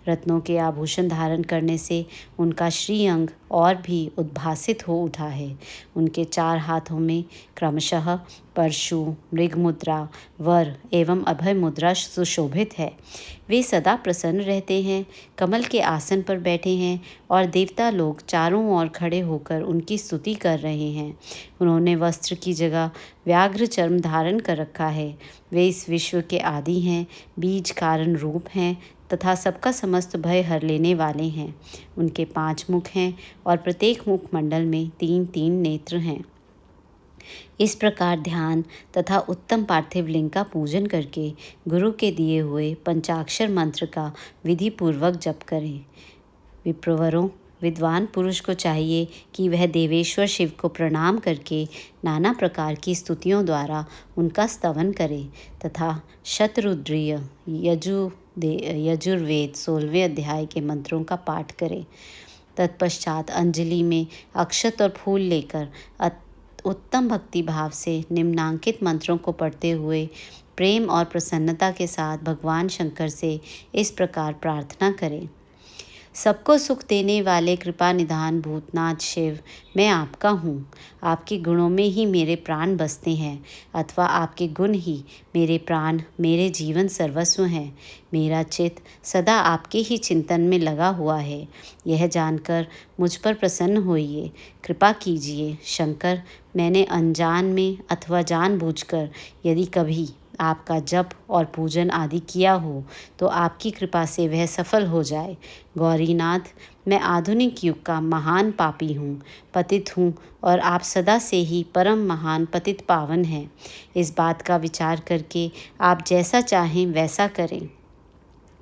रत्नों के आभूषण धारण करने से उनका श्रीअंग और भी उद्भासित हो उठा है। उनके 4 हाथों में क्रमशः परशु, मृग मुद्रा, वर एवं अभय मुद्रा सुशोभित है। वे सदा प्रसन्न रहते हैं, कमल के आसन पर बैठे हैं और देवता लोग चारों ओर खड़े होकर उनकी स्तुति कर रहे हैं। उन्होंने वस्त्र की जगह व्याघ्र चर्म धारण कर रखा है। वे इस विश्व के आदि हैं, बीज कारण रूप हैं तथा सबका समस्त भय हर लेने वाले हैं। उनके 5 मुख हैं और प्रत्येक मुख मंडल में 3-3 नेत्र हैं। इस प्रकार ध्यान तथा उत्तम पार्थिव लिंग का पूजन करके गुरु के दिए हुए पंचाक्षर मंत्र का विधि पूर्वक जप करें। विप्रवरों, विद्वान पुरुष को चाहिए कि वह देवेश्वर शिव को प्रणाम करके नाना प्रकार की स्तुतियों द्वारा उनका स्तवन करे तथा शतरुद्रीय यजुर्वेद 16वें अध्याय के मंत्रों का पाठ करे। तत्पश्चात अंजलि में अक्षत और फूल लेकर उत्तम भक्ति भाव से निम्नांकित मंत्रों को पढ़ते हुए प्रेम और प्रसन्नता के साथ भगवान शंकर से इस प्रकार प्रार्थना करें। सबको सुख देने वाले कृपा निधान भूतनाथ शिव, मैं आपका हूँ। आपके गुणों में ही मेरे प्राण बसते हैं, अथवा आपके गुण ही मेरे प्राण, मेरे जीवन सर्वस्व हैं। मेरा चित्त सदा आपके ही चिंतन में लगा हुआ है। यह जानकर मुझ पर प्रसन्न होइए, कृपा कीजिए। शंकर, मैंने अनजान में अथवा जानबूझकर यदि कभी आपका जप और पूजन आदि किया हो तो आपकी कृपा से वह सफल हो जाए। गौरीनाथ, मैं आधुनिक युग का महान पापी हूँ, पतित हूँ और आप सदा से ही परम महान पतित पावन हैं। इस बात का विचार करके आप जैसा चाहें वैसा करें।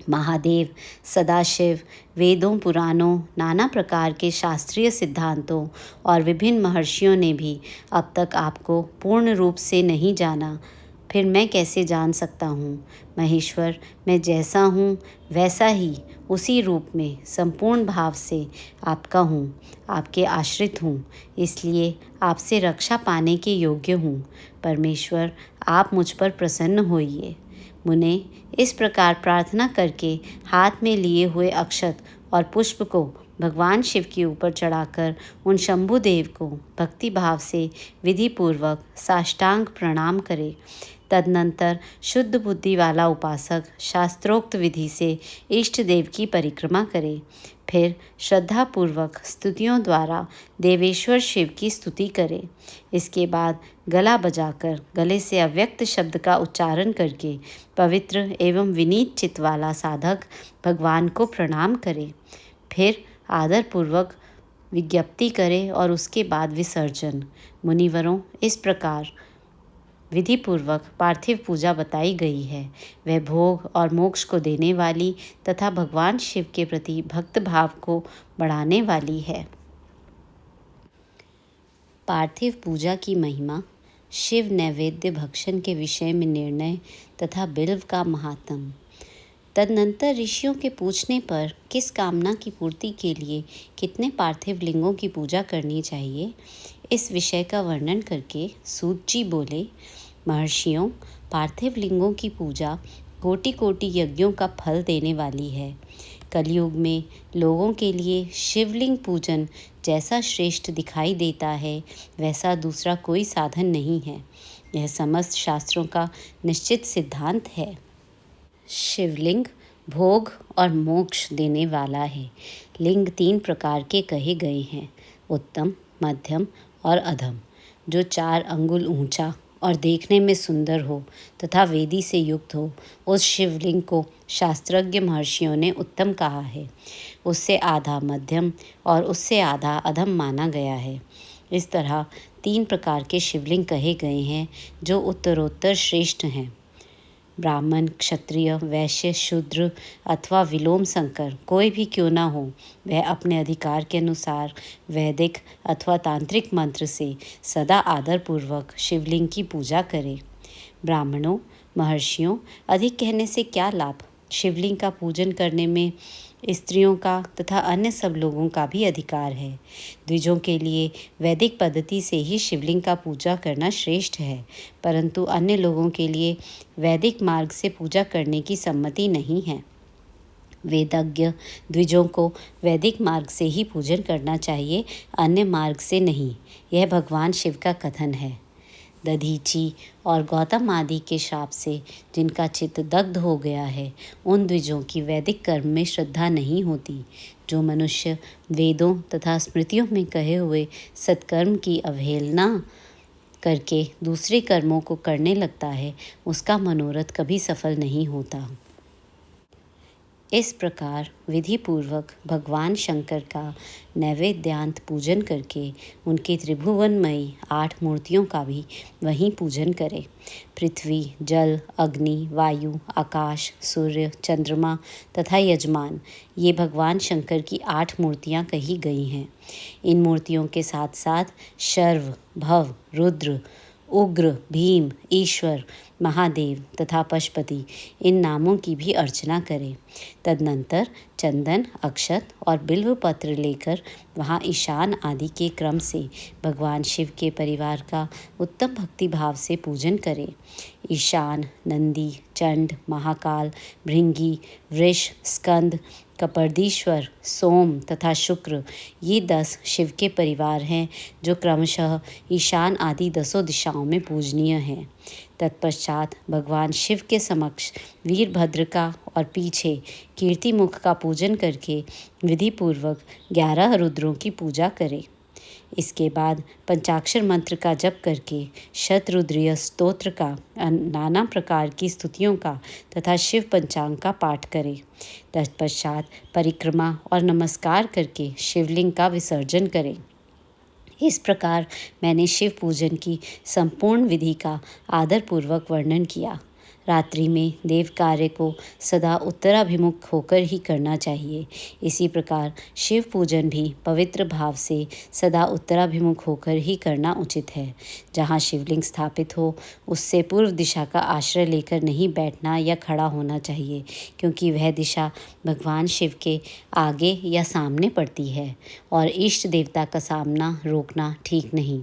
महादेव, सदाशिव, वेदों, पुराणों, नाना प्रकार के शास्त्रीय सिद्धांतों और विभिन्न महर्षियों ने भी अब तक आपको पूर्ण रूप से नहीं जाना, फिर मैं कैसे जान सकता हूँ। महेश्वर, मैं जैसा हूँ वैसा ही उसी रूप में संपूर्ण भाव से आपका हूँ, आपके आश्रित हूँ, इसलिए आपसे रक्षा पाने के योग्य हूँ। परमेश्वर, आप मुझ पर प्रसन्न होइए। मुने इस प्रकार प्रार्थना करके हाथ में लिए हुए अक्षत और पुष्प को भगवान शिव के ऊपर चढ़ाकर उन शंभुदेव को भक्ति भाव से विधि पूर्वक साष्टांग प्रणाम करे। तदनंतर शुद्ध बुद्धि वाला उपासक शास्त्रोक्त विधि से इष्ट देव की परिक्रमा करे। फिर श्रद्धापूर्वक स्तुतियों द्वारा देवेश्वर शिव की स्तुति करे। इसके बाद गला बजाकर गले से अव्यक्त शब्द का उच्चारण करके पवित्र एवं विनीत चित्त वाला साधक भगवान को प्रणाम करे। फिर आदरपूर्वक विज्ञप्ति करे और उसके बाद विसर्जन। मुनिवरों, इस प्रकार विधि पूर्वक पार्थिव पूजा बताई गई है। वह भोग और मोक्ष को देने वाली तथा भगवान शिव के प्रति भक्त भाव को बढ़ाने वाली है। पार्थिव पूजा की महिमा, शिव नैवेद्य भक्षण के विषय में निर्णय तथा बिल्व का महात्म। तदनंतर ऋषियों के पूछने पर किस कामना की पूर्ति के लिए कितने पार्थिव लिंगों की पूजा करनी चाहिए, इस विषय का वर्णन करके सूत जी बोले, महर्षियों, पार्थिव लिंगों की पूजा कोटि कोटि यज्ञों का फल देने वाली है। कलयुग में लोगों के लिए शिवलिंग पूजन जैसा श्रेष्ठ दिखाई देता है, वैसा दूसरा कोई साधन नहीं है। यह समस्त शास्त्रों का निश्चित सिद्धांत है। शिवलिंग भोग और मोक्ष देने वाला है। लिंग 3 प्रकार के कहे गए हैं, उत्तम, मध्यम और अधम। जो 4 अंगुल ऊंचा और देखने में सुंदर हो तथा वेदी से युक्त हो, उस शिवलिंग को शास्त्रज्ञ महर्षियों ने उत्तम कहा है। उससे आधा मध्यम और उससे आधा अधम माना गया है। इस तरह 3 प्रकार के शिवलिंग कहे गए हैं जो उत्तरोत्तर श्रेष्ठ हैं। ब्राह्मण, क्षत्रिय, वैश्य, शूद्र अथवा विलोम संकर कोई भी क्यों न हो, वह अपने अधिकार के अनुसार वैदिक अथवा तांत्रिक मंत्र से सदा आदरपूर्वक शिवलिंग की पूजा करे। ब्राह्मणों, महर्षियों, अधिक कहने से क्या लाभ? शिवलिंग का पूजन करने में स्त्रियों का तथा अन्य सब लोगों का भी अधिकार है। द्विजों के लिए वैदिक पद्धति से ही शिवलिंग का पूजा करना श्रेष्ठ है, परंतु अन्य लोगों के लिए वैदिक मार्ग से पूजा करने की सम्मति नहीं है। वेदज्ञ द्विजों को वैदिक मार्ग से ही पूजन करना चाहिए, अन्य मार्ग से नहीं। यह भगवान शिव का कथन है। दधीची और गौतम आदि के शाप से जिनका चित्त दग्ध हो गया है, उन द्विजों की वैदिक कर्म में श्रद्धा नहीं होती। जो मनुष्य वेदों तथा स्मृतियों में कहे हुए सत्कर्म की अवहेलना करके दूसरे कर्मों को करने लगता है, उसका मनोरथ कभी सफल नहीं होता। इस प्रकार विधि पूर्वक भगवान शंकर का नैवेद्यांत पूजन करके उनकी त्रिभुवनमयी 8 मूर्तियों का भी वहीं पूजन करें। पृथ्वी, जल, अग्नि, वायु, आकाश, सूर्य, चंद्रमा तथा यजमान, ये भगवान शंकर की 8 मूर्तियां कही गई हैं। इन मूर्तियों के साथ साथ शर्व, भव, रुद्र, उग्र, भीम, ईश्वर, महादेव तथा पशुपति, इन नामों की भी अर्चना करें। तदनंतर चंदन, अक्षत और बिल्व पत्र लेकर वहाँ ईशान आदि के क्रम से भगवान शिव के परिवार का उत्तम भक्ति भाव से पूजन करें। ईशान, नंदी, चंड, महाकाल, भृंगी, वृष, स्कंद, कपर्दीश्वर, सोम तथा शुक्र, ये 10 शिव के परिवार हैं जो क्रमशः ईशान आदि 10 दिशाओं में पूजनीय हैं। तत्पश्चात भगवान शिव के समक्ष वीरभद्र का और पीछे कीर्तिमुख का पूजन करके विधि पूर्वक 11 रुद्रों की पूजा करें। इसके बाद पंचाक्षर मंत्र का जप करके शतरुद्रीय स्तोत्र का, नाना प्रकार की स्तुतियों का तथा शिव पंचांग का पाठ करें। तत्पश्चात परिक्रमा और नमस्कार करके शिवलिंग का विसर्जन करें। इस प्रकार मैंने शिव पूजन की संपूर्ण विधि का आदरपूर्वक वर्णन किया। रात्रि में देव कार्य को सदा उत्तराभिमुख होकर ही करना चाहिए। इसी प्रकार शिव पूजन भी पवित्र भाव से सदा उत्तराभिमुख होकर ही करना उचित है। जहाँ शिवलिंग स्थापित हो, उससे पूर्व दिशा का आश्रय लेकर नहीं बैठना या खड़ा होना चाहिए, क्योंकि वह दिशा भगवान शिव के आगे या सामने पड़ती है और इष्ट देवता का सामना रोकना ठीक नहीं।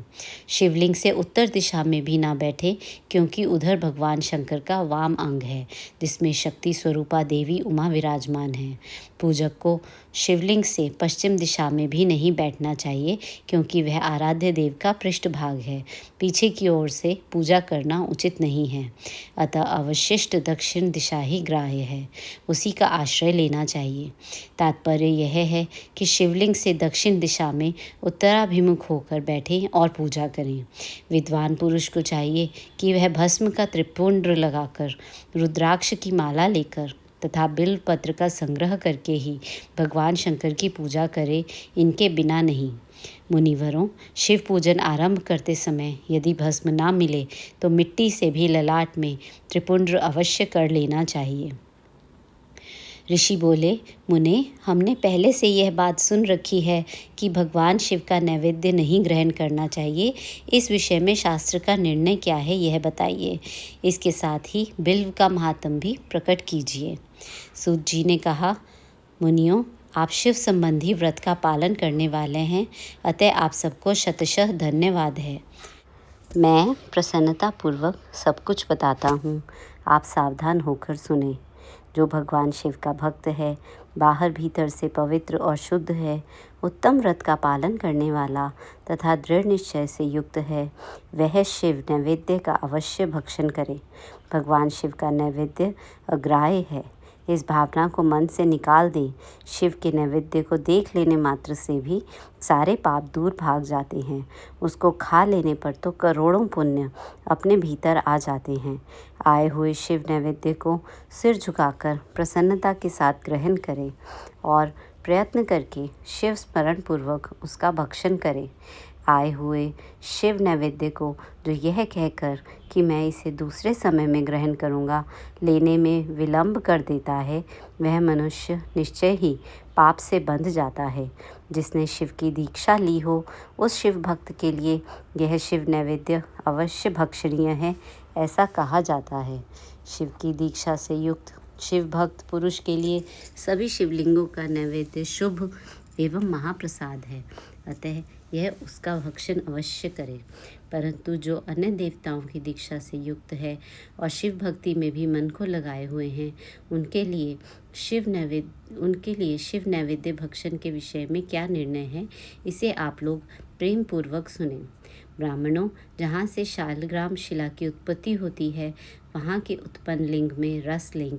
शिवलिंग से उत्तर दिशा में भी ना बैठे, क्योंकि उधर भगवान शंकर का वाम अंग है, जिसमें शक्ति स्वरूपा देवी उमा विराजमान है। पूजक को शिवलिंग से पश्चिम दिशा में भी नहीं बैठना चाहिए, क्योंकि वह आराध्य देव का पृष्ठभाग है। पीछे की ओर से पूजा करना उचित नहीं है। अतः अवशिष्ट दक्षिण दिशा ही ग्राह्य है, उसी का आश्रय लेना चाहिए। तात्पर्य यह है कि शिवलिंग से दक्षिण दिशा में उत्तराभिमुख होकर बैठें और पूजा करें। विद्वान पुरुष को चाहिए कि वह भस्म का त्रिपुंड लगाकर, रुद्राक्ष की माला लेकर तथा बिल्व पत्र का संग्रह करके ही भगवान शंकर की पूजा करे, इनके बिना नहीं। मुनिवरों, शिव पूजन आरंभ करते समय यदि भस्म ना मिले तो मिट्टी से भी ललाट में त्रिपुंड अवश्य कर लेना चाहिए। ऋषि बोले, मुने, हमने पहले से यह बात सुन रखी है कि भगवान शिव का नैवेद्य नहीं ग्रहण करना चाहिए। इस विषय में शास्त्र का निर्णय क्या है, यह बताइए। इसके साथ ही बिल्व का महात्म भी प्रकट कीजिए। सूत जी ने कहा, मुनियों, आप शिव संबंधी व्रत का पालन करने वाले हैं, अतः आप सबको शतशः धन्यवाद है। मैं प्रसन्नतापूर्वक सब कुछ बताता हूँ, आप सावधान होकर सुने। जो भगवान शिव का भक्त है बाहर भीतर से पवित्र और शुद्ध है, उत्तम व्रत का पालन करने वाला तथा दृढ़ निश्चय से युक्त है, वह शिव नैवेद्य का अवश्य भक्षण करे। भगवान शिव का नैवेद्य अग्राह्य है, इस भावना को मन से निकाल दें। शिव के नैवेद्य को देख लेने मात्र से भी सारे पाप दूर भाग जाते हैं। उसको खा लेने पर तो करोड़ों पुण्य अपने भीतर आ जाते हैं। आए हुए शिव नैवेद्य को सिर झुकाकर प्रसन्नता के साथ ग्रहण करें और प्रयत्न करके शिव स्मरण पूर्वक उसका भक्षण करें। आए हुए शिव नैवेद्य को जो यह कहकर कि मैं इसे दूसरे समय में ग्रहण करूँगा, लेने में विलंब कर देता है, वह मनुष्य निश्चय ही पाप से बंध जाता है। जिसने शिव की दीक्षा ली हो, उस शिव भक्त के लिए यह शिव नैवेद्य अवश्य भक्षणीय है, ऐसा कहा जाता है। शिव की दीक्षा से युक्त शिव भक्त पुरुष के लिए सभी शिवलिंगों का नैवेद्य शुभ एवं महाप्रसाद है, अतः यह उसका भक्षण अवश्य करे। परंतु जो अन्य देवताओं की दीक्षा से युक्त है और शिव भक्ति में भी मन को लगाए हुए हैं, उनके लिए शिव नैवेद्य भक्षण के विषय में क्या निर्णय है, इसे आप लोग प्रेम पूर्वक सुने। ब्राह्मणों, जहाँ से शालग्राम शिला की उत्पत्ति होती है, वहाँ के उत्पन्न लिंग में रस लिंग,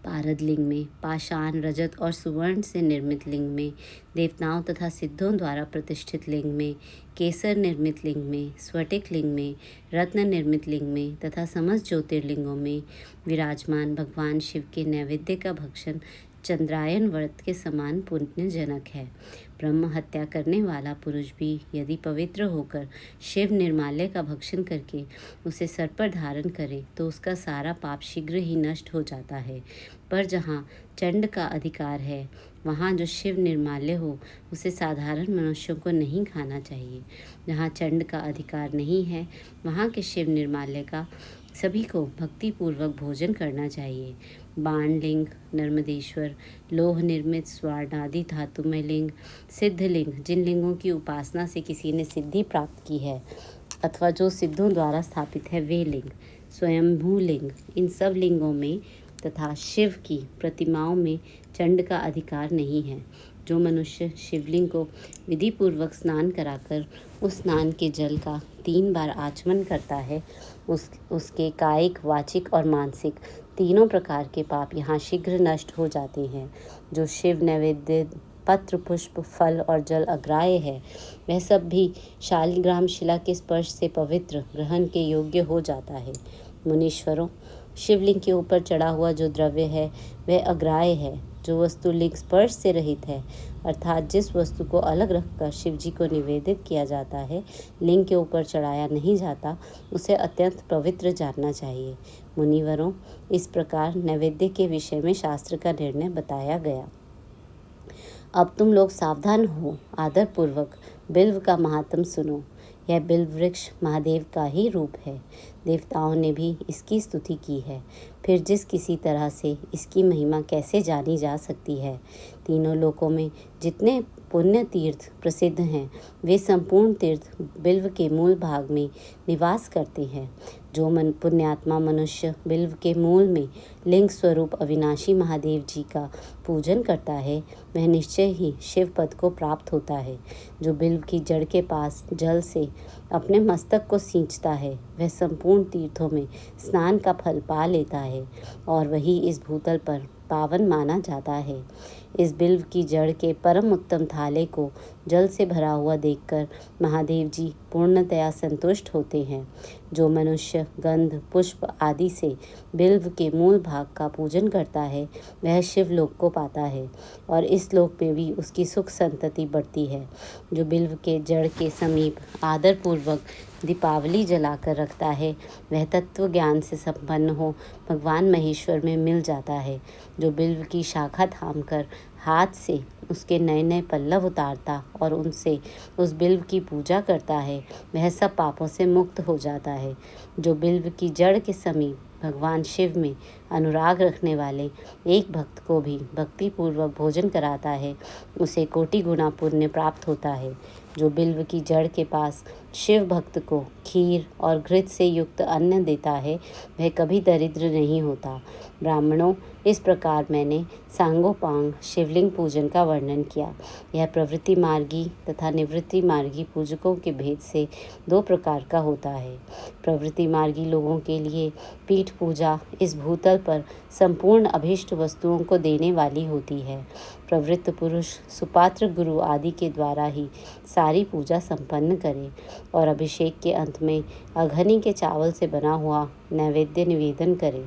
पारद लिंग में पाषाण, रजत और सुवर्ण से निर्मित लिंग में, देवताओं तथा सिद्धों द्वारा प्रतिष्ठित लिंग में, केसर निर्मित लिंग में, स्फटिक लिंग में, रत्न निर्मित लिंग में तथा समस्त ज्योतिर्लिंगों में विराजमान भगवान शिव के नैवेद्य का भक्षण चंद्रायन व्रत के समान पुण्यजनक है। ब्रह्म हत्या करने वाला पुरुष भी यदि पवित्र होकर शिव निर्माल्य का भक्षण करके उसे सर पर धारण करे, तो उसका सारा पाप शीघ्र ही नष्ट हो जाता है। पर जहाँ चंड का अधिकार है, वहाँ जो शिव निर्माल्य हो, उसे साधारण मनुष्यों को नहीं खाना चाहिए। जहाँ चंड का अधिकार नहीं है, वहाँ के शिव निर्माल्य का सभी को भक्तिपूर्वक भोजन करना चाहिए। बाणलिंग, नर्मदेश्वर, लोह निर्मित स्वर्णादि धातुमय लिंग, सिद्धलिंग, जिन लिंगों की उपासना से किसी ने सिद्धि प्राप्त की है अथवा जो सिद्धों द्वारा स्थापित है, वे लिंग, स्वयंभू लिंग, इन सब लिंगों में तथा शिव की प्रतिमाओं में चंड का अधिकार नहीं है। जो मनुष्य शिवलिंग को विधि पूर्वक स्नान कराकर उस स्नान के जल का 3 बार आचमन करता है, उसके कायिक, वाचिक और मानसिक तीनों प्रकार के पाप यहाँ शीघ्र नष्ट हो जाते हैं। जो शिव नैवेद्य पत्र, पुष्प, फल और जल अग्राह्य है, वह सब भी शालिग्राम शिला के स्पर्श से पवित्र ग्रहण के योग्य हो जाता है। मुनीश्वरों, शिवलिंग के ऊपर चढ़ा हुआ जो द्रव्य है, वह अग्राह्य है। जो वस्तु लिंग स्पर्श से रहित है, अर्थात जिस वस्तु को अलग रखकर शिव जी को निवेदित किया जाता है, लिंग के ऊपर चढ़ाया नहीं जाता, उसे अत्यंत पवित्र जानना चाहिए। मुनिवरों, इस प्रकार नैवेद्य के विषय में शास्त्र का निर्णय बताया गया। अब तुम लोग सावधान हो, आदर पूर्वक बिल्व का महात्म सुनो। यह बिल्व वृक्ष महादेव का ही रूप है। देवताओं ने भी इसकी स्तुति की है। फिर जिस किसी तरह से इसकी महिमा कैसे जानी जा सकती है। तीनों लोकों में जितने पुण्य तीर्थ प्रसिद्ध हैं, वे संपूर्ण तीर्थ बिल्व के मूल भाग में निवास करते हैं। जो पुण्यात्मा मनुष्य बिल्व के मूल में लिंग स्वरूप अविनाशी महादेव जी का पूजन करता है, वह निश्चय ही शिव पद को प्राप्त होता है। जो बिल्व की जड़ के पास जल से अपने मस्तक को सींचता है, वह संपूर्ण तीर्थों में स्नान का फल पा लेता है और वही इस भूतल पर पावन माना जाता है। इस बिल्व की जड़ के परम उत्तम थाले को जल से भरा हुआ देखकर महादेव जी पूर्णतया संतुष्ट होते हैं। जो मनुष्य गंध, पुष्प आदि से बिल्व के मूल भाग का पूजन करता है, वह शिवलोक को पाता है और इस लोक में भी उसकी सुख संतति बढ़ती है। जो बिल्व के जड़ के समीप आदर पूर्वक दीपावली जलाकर रखता है, वह तत्व ज्ञान से संपन्न हो भगवान महेश्वर में मिल जाता है। जो बिल्व की शाखा थामकर हाथ से उसके नए नए पल्लव उतारता और उनसे उस बिल्व की पूजा करता है, वह सब पापों से मुक्त हो जाता है। जो बिल्व की जड़ के समीप भगवान शिव में अनुराग रखने वाले एक भक्त को भी भक्तिपूर्वक भोजन कराता है, उसे कोटि गुना पुण्य प्राप्त होता है। जो बिल्व की जड़ के पास शिव भक्त को खीर और घृत से युक्त अन्न देता है वह कभी दरिद्र नहीं होता। ब्राह्मणों, इस प्रकार मैंने सांगोपांग शिवलिंग पूजन का वर्णन किया। यह प्रवृत्ति मार्गी तथा निवृत्ति मार्गी पूजकों के भेद से दो प्रकार का होता है। प्रवृत्ति मार्गी लोगों के लिए पीठ पूजा इस भूतल पर संपूर्ण अभीष्ट वस्तुओं को देने वाली होती है। प्रवृत्त पुरुष सुपात्र गुरु आदि के द्वारा ही सारी पूजा संपन्न करे और अभिषेक के अंत में अघनी के चावल से बना हुआ नैवेद्य निवेदन करे।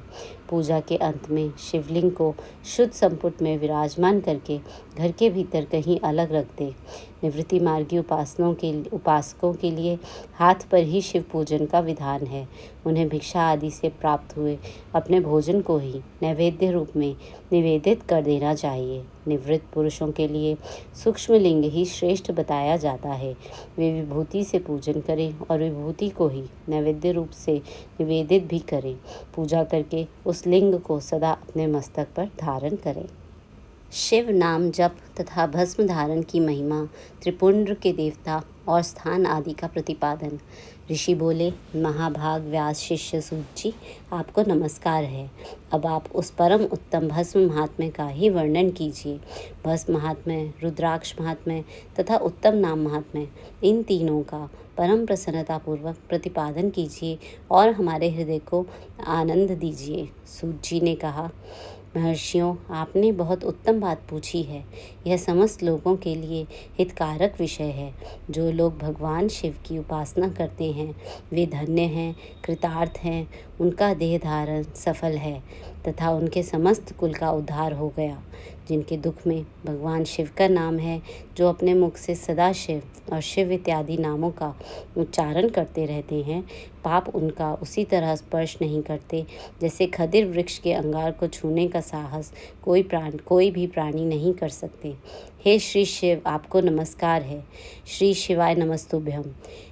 पूजा के अंत में शिवलिंग को शुद्ध संपुट में विराजमान करके घर के भीतर कहीं अलग रख दे। निवृत्ति मार्गी उपासकों के लिए हाथ पर ही शिव पूजन का विधान है। उन्हें भिक्षा आदि से प्राप्त हुए अपने भोजन को ही नैवेद्य रूप में निवेदित कर देना चाहिए। निवृत्त पुरुषों के लिए सूक्ष्म लिंग ही श्रेष्ठ बताया जाता है। वे विभूति से पूजन करें और विभूति को ही नैवेद्य रूप से निवेदित भी करें। पूजा करके उस लिंग को सदा अपने मस्तक पर धारण करें। शिव नाम जप तथा भस्म धारण की महिमा, त्रिपुंड्र के देवता और स्थान आदि का प्रतिपादन। ऋषि बोले, महाभाग व्यास शिष्य सूत जी, आपको नमस्कार है। अब आप उस परम उत्तम भस्म महात्म्य का ही वर्णन कीजिए। भस्म महात्म्य, रुद्राक्ष महात्म्य तथा उत्तम नाम महात्म्य, इन तीनों का परम प्रसन्नतापूर्वक प्रतिपादन कीजिए और हमारे हृदय को आनंद दीजिए। सूत जी ने कहा, महर्षियों, आपने बहुत उत्तम बात पूछी है। यह समस्त लोगों के लिए हितकारक विषय है। जो लोग भगवान शिव की उपासना करते हैं वे धन्य हैं, कृतार्थ हैं, उनका देह धारण सफल है तथा उनके समस्त कुल का उद्धार हो गया। जिनके दुख में भगवान शिव का नाम है, जो अपने मुख से सदा शिव और शिव इत्यादि नामों का उच्चारण करते रहते हैं, पाप उनका उसी तरह स्पर्श नहीं करते जैसे खदिर वृक्ष के अंगार को छूने का साहस कोई भी प्राणी नहीं कर सकते। हे श्री शिव, आपको नमस्कार है। श्री शिवाय नमस्तुभ्यम।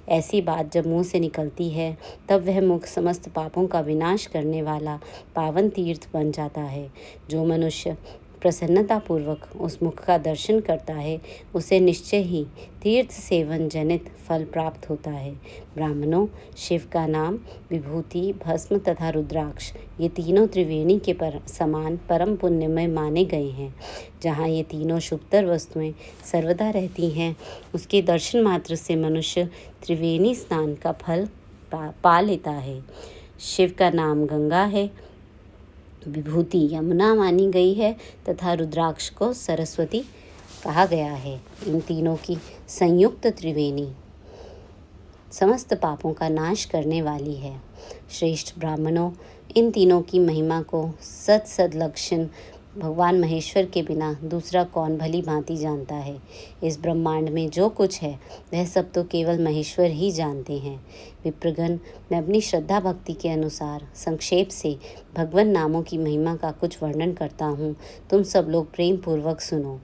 ऐसी बात जब मुंह से निकलती है तब वह मुख समस्त पापों का विनाश करने वाला पावन तीर्थ बन जाता है। जो मनुष्य प्रसन्नतापूर्वक उस मुख का दर्शन करता है उसे निश्चय ही तीर्थ सेवन जनित फल प्राप्त होता है। ब्राह्मणों, शिव का नाम, विभूति, भस्म तथा रुद्राक्ष ये तीनों त्रिवेणी के समान परम पुण्यमय माने गए हैं। जहाँ ये तीनों शुभतर वस्तुएं सर्वदा रहती हैं, उसके दर्शन मात्र से मनुष्य त्रिवेणी स्नान का फल पा लेता है। शिव का नाम गंगा है, विभूति यमुना मानी गई है तथा रुद्राक्ष को सरस्वती कहा गया है। इन तीनों की संयुक्त त्रिवेणी समस्त पापों का नाश करने वाली है। श्रेष्ठ ब्राह्मणों, इन तीनों की महिमा को सद लक्षण भगवान महेश्वर के बिना दूसरा कौन भली भांति जानता है। इस ब्रह्मांड में जो कुछ है वह सब तो केवल महेश्वर ही जानते हैं। विप्रगण, मैं अपनी श्रद्धा भक्ति के अनुसार संक्षेप से भगवान नामों की महिमा का कुछ वर्णन करता हूँ। तुम सब लोग प्रेम पूर्वक सुनो।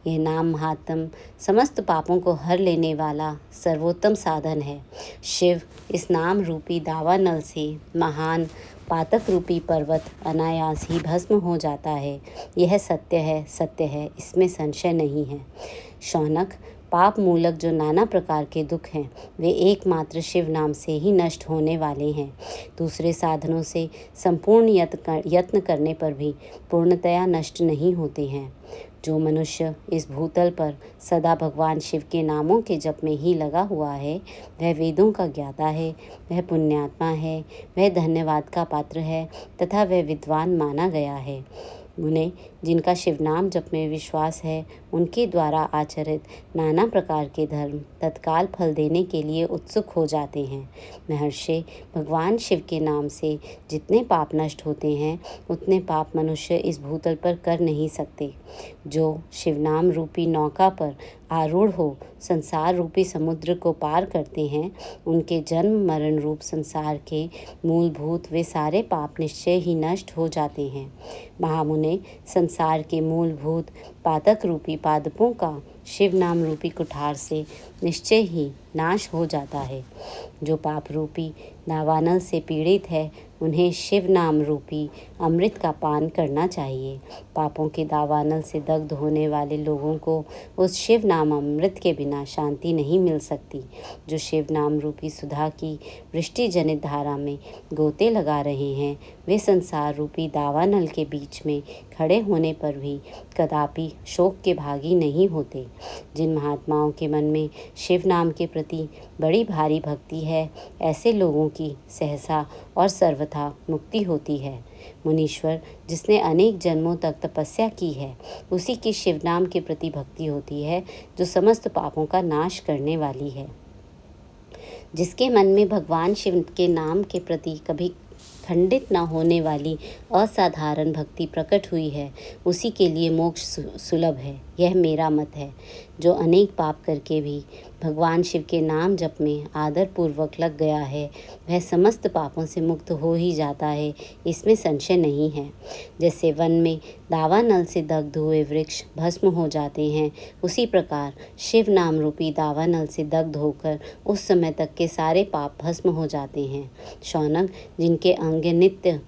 यह नाम महात्म समस्त पापों को हर लेने वाला सर्वोत्तम साधन है। शिव इस नाम रूपी दावानल से महान पातक रूपी पर्वत अनायास ही भस्म हो जाता है। यह सत्य है, इसमें संशय नहीं है। शौनक, पाप मूलक जो नाना प्रकार के दुख हैं वे एकमात्र शिव नाम से ही नष्ट होने वाले हैं। दूसरे साधनों से संपूर्ण यत्न करने पर भी पूर्णतया नष्ट नहीं होते हैं। जो मनुष्य इस भूतल पर सदा भगवान शिव के नामों के जप में ही लगा हुआ है वह वेदों का ज्ञाता है, वह पुण्यात्मा है, वह धन्यवाद का पात्र है तथा वह विद्वान माना गया है। उन्हें जिनका शिव नाम जप में विश्वास है उनके द्वारा आचरित नाना प्रकार के धर्म तत्काल फल देने के लिए उत्सुक हो जाते हैं। महर्षि, भगवान शिव के नाम से जितने पाप नष्ट होते हैं उतने पाप मनुष्य इस भूतल पर कर नहीं सकते। जो शिव नाम रूपी नौका पर आरूढ़ हो संसार रूपी समुद्र को पार करते हैं उनके जन्म मरण रूप संसार के मूलभूत वे सारे पाप निश्चय ही नष्ट हो जाते हैं। महामुने, संसार के मूलभूत पातक रूपी पादपों का शिव नाम रूपी कुठार से निश्चय ही नाश हो जाता है। जो पाप रूपी दावानल से पीड़ित है उन्हें शिव नाम रूपी अमृत का पान करना चाहिए। पापों के दावानल से दग्ध होने वाले लोगों को उस शिव नाम अमृत के बिना शांति नहीं मिल सकती। जो शिव नाम रूपी सुधा की वृष्टि जनित धारा में गोते लगा रहे हैं वे संसार रूपी दावानल के बीच में खड़े होने पर भी कदापि शोक के भागी नहीं होते। जिन महात्माओं के मन में शिव नाम के प्रति बड़ी भारी भक्ति है ऐसे लोगों की सहसा और सर्वथा मुक्ति होती है। मुनीश्वर जिसने अनेक जन्मों तक तपस्या की है उसी की शिव नाम के प्रति भक्ति होती है जो समस्त पापों का नाश करने वाली है। जिसके मन में भगवान शिव के नाम के प्रति कभी खंडित न होने वाली असाधारण भक्ति प्रकट हुई है उसी के लिए मोक्ष सुलभ है, यह मेरा मत है। जो अनेक पाप करके भी भगवान शिव के नाम जप में आदर पूर्वक लग गया है वह समस्त पापों से मुक्त हो ही जाता है, इसमें संशय नहीं है। जैसे वन में दावानल से दग्ध हुए वृक्ष भस्म हो जाते हैं उसी प्रकार शिव नाम रूपी दावानल से दग्ध होकर उस समय तक के सारे पाप भस्म हो जाते हैं। शौनक जिनके अंग नित्य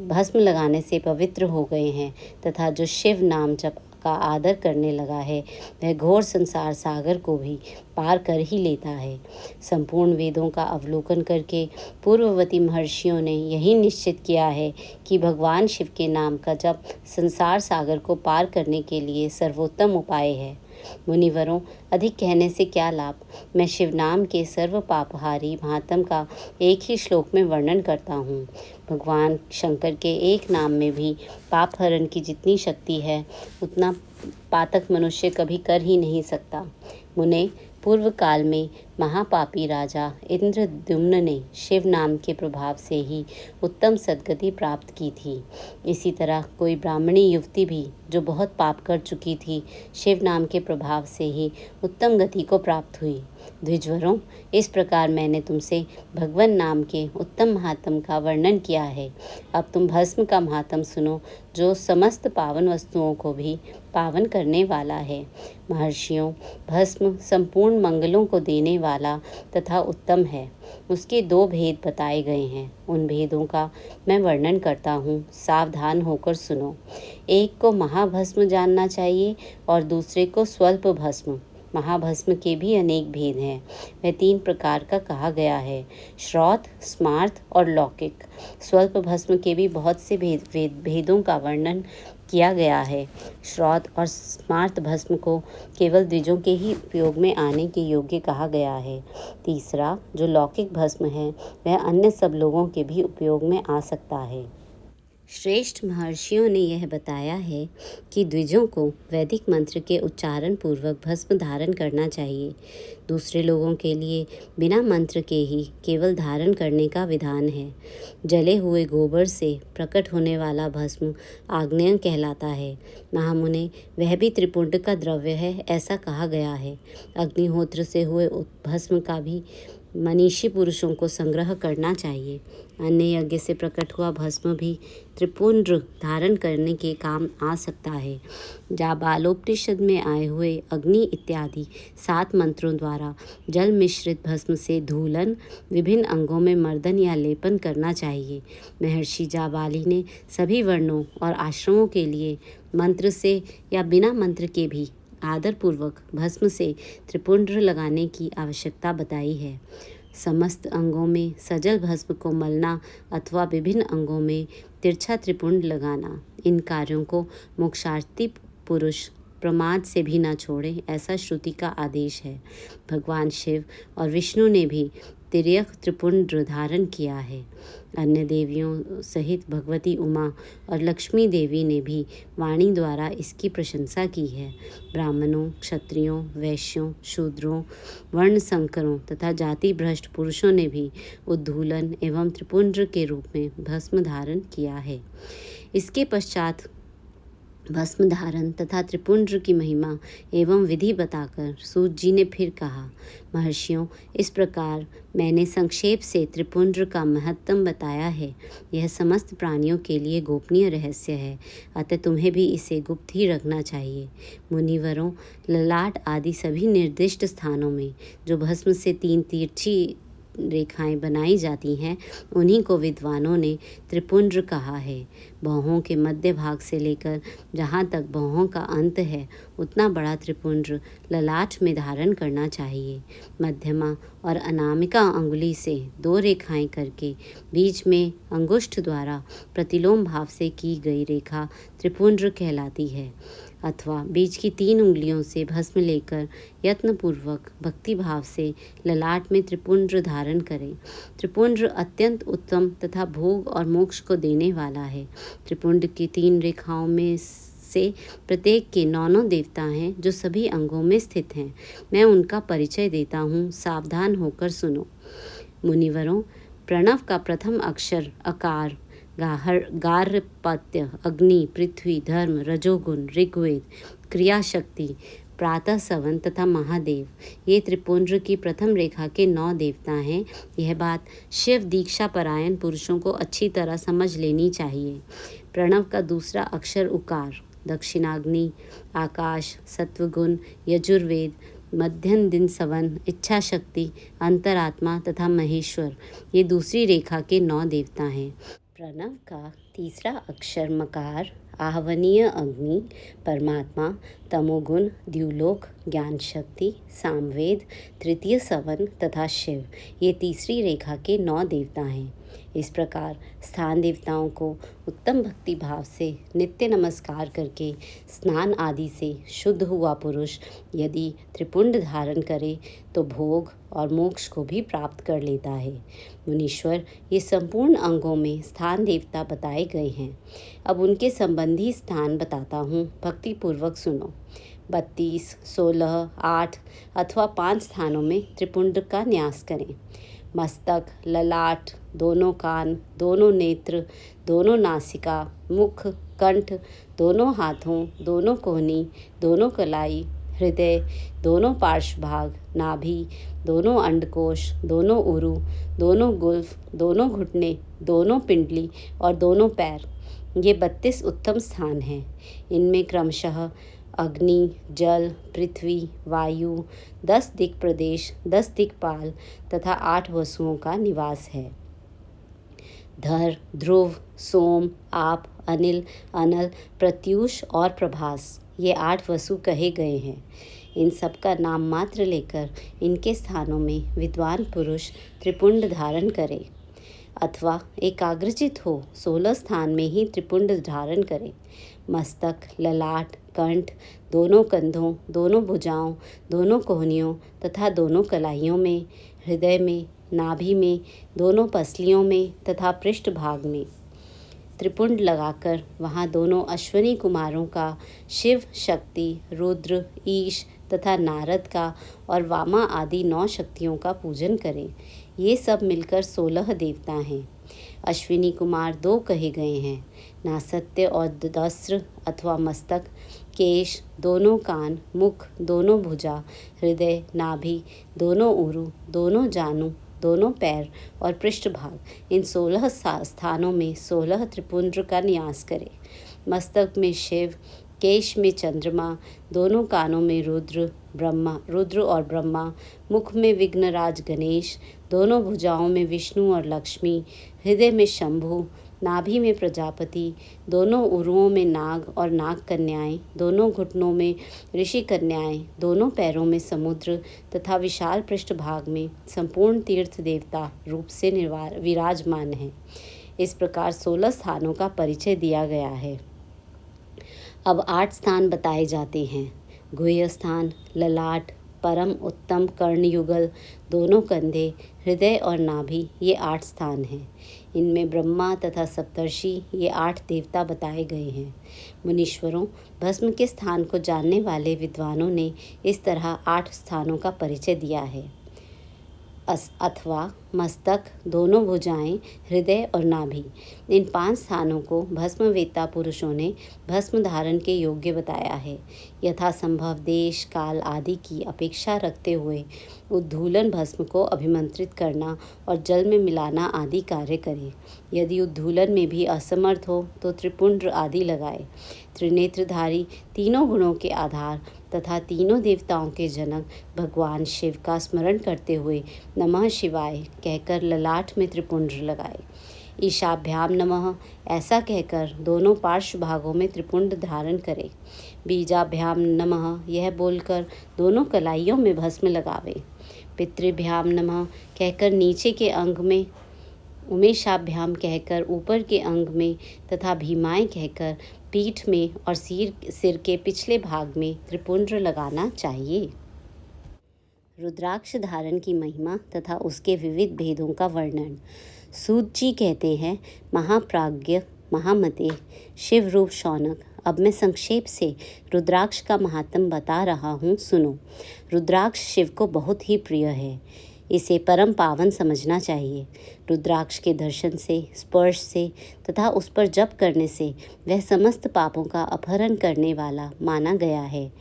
भस्म लगाने से पवित्र हो गए हैं तथा जो शिव नाम जप का आदर करने लगा है वह घोर संसार सागर को भी पार कर ही लेता है। संपूर्ण वेदों का अवलोकन करके पूर्ववर्ती महर्षियों ने यही निश्चित किया है कि भगवान शिव के नाम का जप संसार सागर को पार करने के लिए सर्वोत्तम उपाय है। मुनिवरों, अधिक कहने से क्या लाभ। मैं शिव नाम के सर्व पापहारी महात्म का एक ही श्लोक में वर्णन करता हूँ। भगवान शंकर के एक नाम में भी पाप हरण की जितनी शक्ति है उतना पातक मनुष्य कभी कर ही नहीं सकता। मुने, पूर्व काल में महापापी राजा इंद्रद्युम्न ने शिव नाम के प्रभाव से ही उत्तम सद्गति प्राप्त की थी। इसी तरह कोई ब्राह्मणी युवती भी जो बहुत पाप कर चुकी थी शिव नाम के प्रभाव से ही उत्तम गति को प्राप्त हुई। द्विजवरों, इस प्रकार मैंने तुमसे भगवान नाम के उत्तम महात्म का वर्णन किया है। अब तुम भस्म का महात्म सुनो जो समस्त पावन वस्तुओं को भी पावन करने वाला है। महर्षियों, भस्म संपूर्ण मंगलों को देने वाला तथा उत्तम है। उसके 2 भेद बताए गए हैं, उन भेदों का मैं वर्णन करता हूँ, सावधान होकर सुनो। एक को महाभस्म जानना चाहिए और दूसरे को स्वल्प भस्म। महाभस्म के भी अनेक भेद हैं। वह 3 प्रकार का कहा गया है, श्रौत, स्मार्त और लौकिक। स्वल्प भस्म के भी बहुत से भेदों का वर्णन किया गया है। श्रौत और स्मार्त भस्म को केवल द्विजों के ही उपयोग में आने के योग्य कहा गया है। तीसरा जो लौकिक भस्म है वह अन्य सब लोगों के भी उपयोग में आ सकता है। श्रेष्ठ महर्षियों ने यह बताया है कि द्विजों को वैदिक मंत्र के उच्चारण पूर्वक भस्म धारण करना चाहिए। दूसरे लोगों के लिए बिना मंत्र के ही केवल धारण करने का विधान है। जले हुए गोबर से प्रकट होने वाला भस्म आग्नेय कहलाता है। महामुने, वह भी त्रिपुंड का द्रव्य है ऐसा कहा गया है। अग्निहोत्र से हुए भस्म का भी मनीषी पुरुषों को संग्रह करना चाहिए। अन्य यज्ञ से प्रकट हुआ भस्म भी त्रिपुंड धारण करने के काम आ सकता है। जाबालोपनिषद में आए हुए अग्नि इत्यादि 7 मंत्रों द्वारा जल मिश्रित भस्म से धूलन, विभिन्न अंगों में मर्दन या लेपन करना चाहिए। महर्षि जाबाली ने सभी वर्णों और आश्रमों के लिए मंत्र से या बिना मंत्र के भी आदरपूर्वक भस्म से त्रिपुंड लगाने की आवश्यकता बताई है। समस्त अंगों में सजल भस्म को मलना अथवा विभिन्न अंगों में तिरछा त्रिपुंड लगाना, इन कार्यों को मोक्षार्थी पुरुष प्रमाद से भी न छोड़े, ऐसा श्रुति का आदेश है। भगवान शिव और विष्णु ने भी तिर्यक त्रिपुंड धारण किया है। अन्य देवियों सहित भगवती उमा और लक्ष्मी देवी ने भी वाणी द्वारा इसकी प्रशंसा की है। ब्राह्मणों, क्षत्रियों, वैश्यों, शूद्रों, वर्ण संकरों तथा जाति भ्रष्ट पुरुषों ने भी उद्धूलन एवं त्रिपुंड के रूप में भस्म धारण किया है। इसके पश्चात भस्म धारण तथा त्रिपुंड्र की महिमा एवं विधि बताकर सूत जी ने फिर कहा, महर्षियों, इस प्रकार मैंने संक्षेप से त्रिपुंड्र का महत्तम बताया है। यह समस्त प्राणियों के लिए गोपनीय रहस्य है, अतः तुम्हें भी इसे गुप्त ही रखना चाहिए। मुनिवरों, ललाट आदि सभी निर्दिष्ट स्थानों में जो भस्म से 3 तिरछी रेखाएं बनाई जाती हैं, उन्हीं को विद्वानों ने त्रिपुंड्र कहा है। बाहों के मध्य भाग से लेकर जहाँ तक बाहों का अंत है, उतना बड़ा त्रिपुंड्र ललाट में धारण करना चाहिए। मध्यमा और अनामिका अंगुली से 2 रेखाएं करके बीच में अंगुष्ठ द्वारा प्रतिलोम भाव से की गई रेखा त्रिपुंड्र कहलाती है। अथवा बीच की 3 उंगलियों से भस्म लेकर यत्नपूर्वक भक्ति भाव से ललाट में त्रिपुंड्र धारण करें। त्रिपुंड्र अत्यंत उत्तम तथा भोग और मोक्ष को देने वाला है। त्रिपुंड की 3 रेखाओं में से प्रत्येक के 9 देवता हैं जो सभी अंगों में स्थित हैं। मैं उनका परिचय देता हूँ, सावधान होकर सुनो। मुनिवरों, प्रणव का प्रथम अक्षर अकार, गार्हपत्य, अग्नि, पृथ्वी, धर्म, रजोगुण, ऋग्वेद, क्रियाशक्ति, प्रातः सवन तथा महादेव, ये त्रिपुंड्र की प्रथम रेखा के 9 देवता हैं। यह बात शिव दीक्षा परायण पुरुषों को अच्छी तरह समझ लेनी चाहिए। प्रणव का दूसरा अक्षर उकार, दक्षिणाग्नि, आकाश, सत्वगुण, यजुर्वेद, मध्यम दिन सवन, इच्छा शक्ति, अंतरात्मा तथा महेश्वर, ये दूसरी रेखा के 9 देवता हैं। प्रणव का तीसरा अक्षर मकार, आहवनीय अग्नि, परमात्मा, तमोगुण, द्युलोक, ज्ञान शक्ति, सामवेद, तृतीय सवन तथा शिव, ये तीसरी रेखा के 9 देवता हैं। इस प्रकार स्थान देवताओं को उत्तम भक्ति भाव से नित्य नमस्कार करके स्नान आदि से शुद्ध हुआ पुरुष यदि त्रिपुंड धारण करे तो भोग और मोक्ष को भी प्राप्त कर लेता है। मुनीश्वर, ये संपूर्ण अंगों में स्थान देवता बताए गए हैं। अब उनके संबंधी स्थान बताता हूँ, भक्तिपूर्वक सुनो। 32, 16, 8 अथवा 5 स्थानों में त्रिपुंड का न्यास करें। मस्तक, ललाट, दोनों कान, दोनों नेत्र, दोनों नासिका, मुख, कंठ, दोनों हाथों, दोनों कोहनी, दोनों कलाई, हृदय, दोनों पार्श्व भाग, नाभि, दोनों अंडकोश, दोनों उरु, दोनों गुल्फ, दोनों घुटने, दोनों पिंडली और दोनों पैर, ये 32 उत्तम स्थान हैं। इनमें क्रमशः अग्नि, जल, पृथ्वी, वायु, 10 दिक् प्रदेश, 10 दिक्पाल तथा 8 वसुओं का निवास है। धर, ध्रुव, सोम, आप, अनिल, अनल, प्रत्यूष और प्रभास, ये 8 वसु कहे गए हैं। इन सब का नाम मात्र लेकर इनके स्थानों में विद्वान पुरुष त्रिपुंड धारण करे अथवा एकाग्रचित हो 16 स्थान में ही त्रिपुंड धारण करे। मस्तक, ललाट, कंठ, दोनों कंधों, दोनों भुजाओं, दोनों कोहनियों तथा दोनों कलाइयों में, हृदय में, नाभि में, दोनों पसलियों में तथा पृष्ठ भाग में त्रिपुंड लगाकर वहाँ दोनों अश्वनी कुमारों का, शिव, शक्ति, रुद्र, ईश तथा नारद का और वामा आदि 9 शक्तियों का पूजन करें। ये सब मिलकर 16 देवता हैं। अश्विनी कुमार 2 कहे गए हैं, नासत्य और दस्र अथवा मस्तक, केश, दोनों कान, मुख, दोनों भुजा, हृदय, नाभि, दोनों उरु, दोनों जानु, दोनों पैर और पृष्ठभाग, इन 16 स्थानों में 16 त्रिपुंड्र का न्यास करें। मस्तक में शिव, केश में चंद्रमा, दोनों कानों में रुद्र और ब्रह्मा, मुख में विघ्नराज गणेश, दोनों भुजाओं में विष्णु और लक्ष्मी, हृदय में शंभु, नाभि में प्रजापति, दोनों उरुओं में नाग और नाग कन्याएं, दोनों घुटनों में ऋषि कन्याएं, दोनों पैरों में समुद्र तथा विशाल पृष्ठभाग में संपूर्ण तीर्थ देवता रूप से विराजमान हैं। इस प्रकार 16 स्थानों का परिचय दिया गया है। अब 8 स्थान बताए जाते हैं। गुह्य स्थान, ललाट, परम उत्तम कर्णयुगल, दोनों कंधे, हृदय और नाभि, ये 8 स्थान हैं। इनमें ब्रह्मा तथा सप्तर्षि, ये 8 देवता बताए गए हैं। मुनीश्वरों, भस्म के स्थान को जानने वाले विद्वानों ने इस तरह 8 स्थानों का परिचय दिया है। अथवा मस्तक, दोनों भुजाएं, हृदय और नाभि, इन 5 स्थानों को भस्मवेत्ता पुरुषों ने भस्म धारण के योग्य बताया है। यथासंभव देश काल आदि की अपेक्षा रखते हुए उद्धूलन भस्म को अभिमंत्रित करना और जल में मिलाना आदि कार्य करे। यदि उद्धूलन में भी असमर्थ हो तो त्रिपुंड्र आदि लगाए। त्रिनेत्रधारी, तीनों गुणों के आधार तथा तीनों देवताओं के जनक भगवान शिव का स्मरण करते हुए नमः शिवाय कहकर ललाट में त्रिपुंड्र लगाए। ईशाभ्याम नमः ऐसा कहकर दोनों पार्श्व भागों में त्रिपुंड धारण करे। बीजाभ्याम नमः यह बोलकर दोनों कलाइयों में भस्म लगावे। पितृभ्याम नमः कहकर नीचे के अंग में, उमेशाभ्याम कहकर ऊपर के अंग में तथा भीमाएं कहकर पीठ में और सिर के पिछले भाग में त्रिपुंड्र लगाना चाहिए। रुद्राक्ष धारण की महिमा तथा उसके विविध भेदों का वर्णन। सूत जी कहते हैं, महाप्राज्ञ महामते शिव रूप शौनक, अब मैं संक्षेप से रुद्राक्ष का महात्म बता रहा हूँ, सुनो। रुद्राक्ष शिव को बहुत ही प्रिय है, इसे परम पावन समझना चाहिए। रुद्राक्ष के दर्शन से, स्पर्श से तथा उस पर जप करने से वह समस्त पापों का अपहरण करने वाला माना गया है।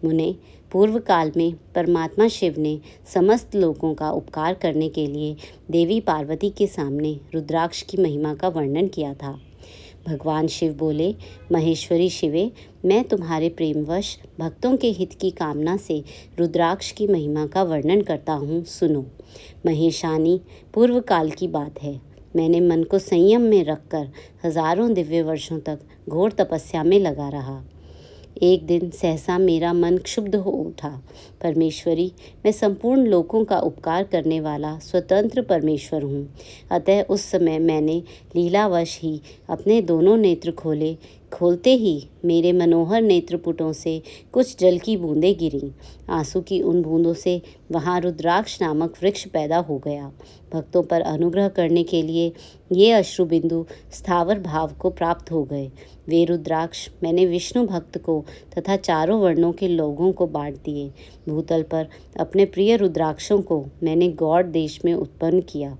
मुने, पूर्व काल में परमात्मा शिव ने समस्त लोगों का उपकार करने के लिए देवी पार्वती के सामने रुद्राक्ष की महिमा का वर्णन किया था। भगवान शिव बोले, महेश्वरी शिवे, मैं तुम्हारे प्रेमवश भक्तों के हित की कामना से रुद्राक्ष की महिमा का वर्णन करता हूँ, सुनो। महेशानी, पूर्व काल की बात है। मैंने मन को संयम में रखकर हजारों दिव्य वर्षों तक घोर तपस्या में लगा रहा। एक दिन सहसा मेरा मन क्षुब्ध हो उठा। परमेश्वरी, मैं संपूर्ण लोकों का उपकार करने वाला स्वतंत्र परमेश्वर हूँ। अतः उस समय मैंने लीलावश ही अपने दोनों नेत्र खोलते ही मेरे मनोहर नेत्रपुटों से कुछ जल की बूंदें गिरीं। आंसू की उन बूंदों से वहाँ रुद्राक्ष नामक वृक्ष पैदा हो गया। भक्तों पर अनुग्रह करने के लिए ये अश्रुबिंदु स्थावर भाव को प्राप्त हो गए। वे रुद्राक्ष मैंने विष्णु भक्त को तथा चारों वर्णों के लोगों को बांट दिए। भूतल पर अपने प्रिय रुद्राक्षों को मैंने गौड़ देश में उत्पन्न किया।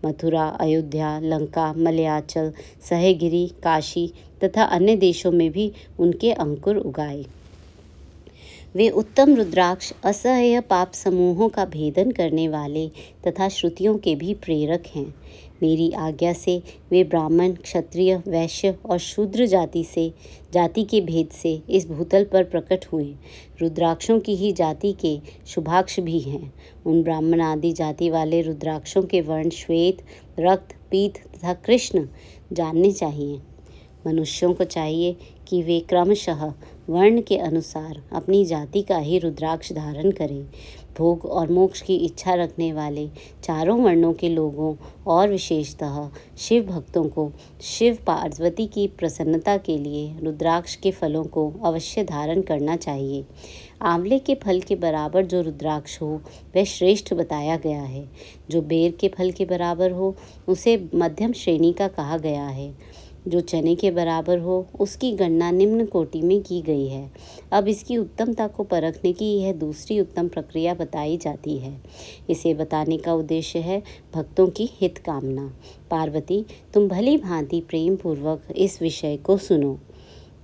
मथुरा, अयोध्या, लंका, मलयाचल, सह्यगिरी, काशी तथा अन्य देशों में भी उनके अंकुर उगाए। वे उत्तम रुद्राक्ष असह्य पाप समूहों का भेदन करने वाले तथा श्रुतियों के भी प्रेरक हैं। मेरी आज्ञा से वे ब्राह्मण, क्षत्रिय, वैश्य और शूद्र जाति के भेद से इस भूतल पर प्रकट हुए। रुद्राक्षों की ही जाति के शुभाक्ष भी हैं। उन ब्राह्मण आदि जाति वाले रुद्राक्षों के वर्ण श्वेत, रक्त, पीत तथा कृष्ण जानने चाहिए। मनुष्यों को चाहिए कि वे क्रमशः वर्ण के अनुसार अपनी जाति का ही रुद्राक्ष धारण करें। भोग और मोक्ष की इच्छा रखने वाले चारों वर्णों के लोगों और विशेषतः शिव भक्तों को शिव पार्वती की प्रसन्नता के लिए रुद्राक्ष के फलों को अवश्य धारण करना चाहिए। आंवले के फल के बराबर जो रुद्राक्ष हो वह श्रेष्ठ बताया गया है। जो बेर के फल के बराबर हो उसे मध्यम श्रेणी का कहा गया है। जो चने के बराबर हो उसकी गणना निम्न कोटि में की गई है। अब इसकी उत्तमता को परखने की यह दूसरी उत्तम प्रक्रिया बताई जाती है। इसे बताने का उद्देश्य है भक्तों की हित कामना। पार्वती, तुम भली भांति प्रेम पूर्वक इस विषय को सुनो।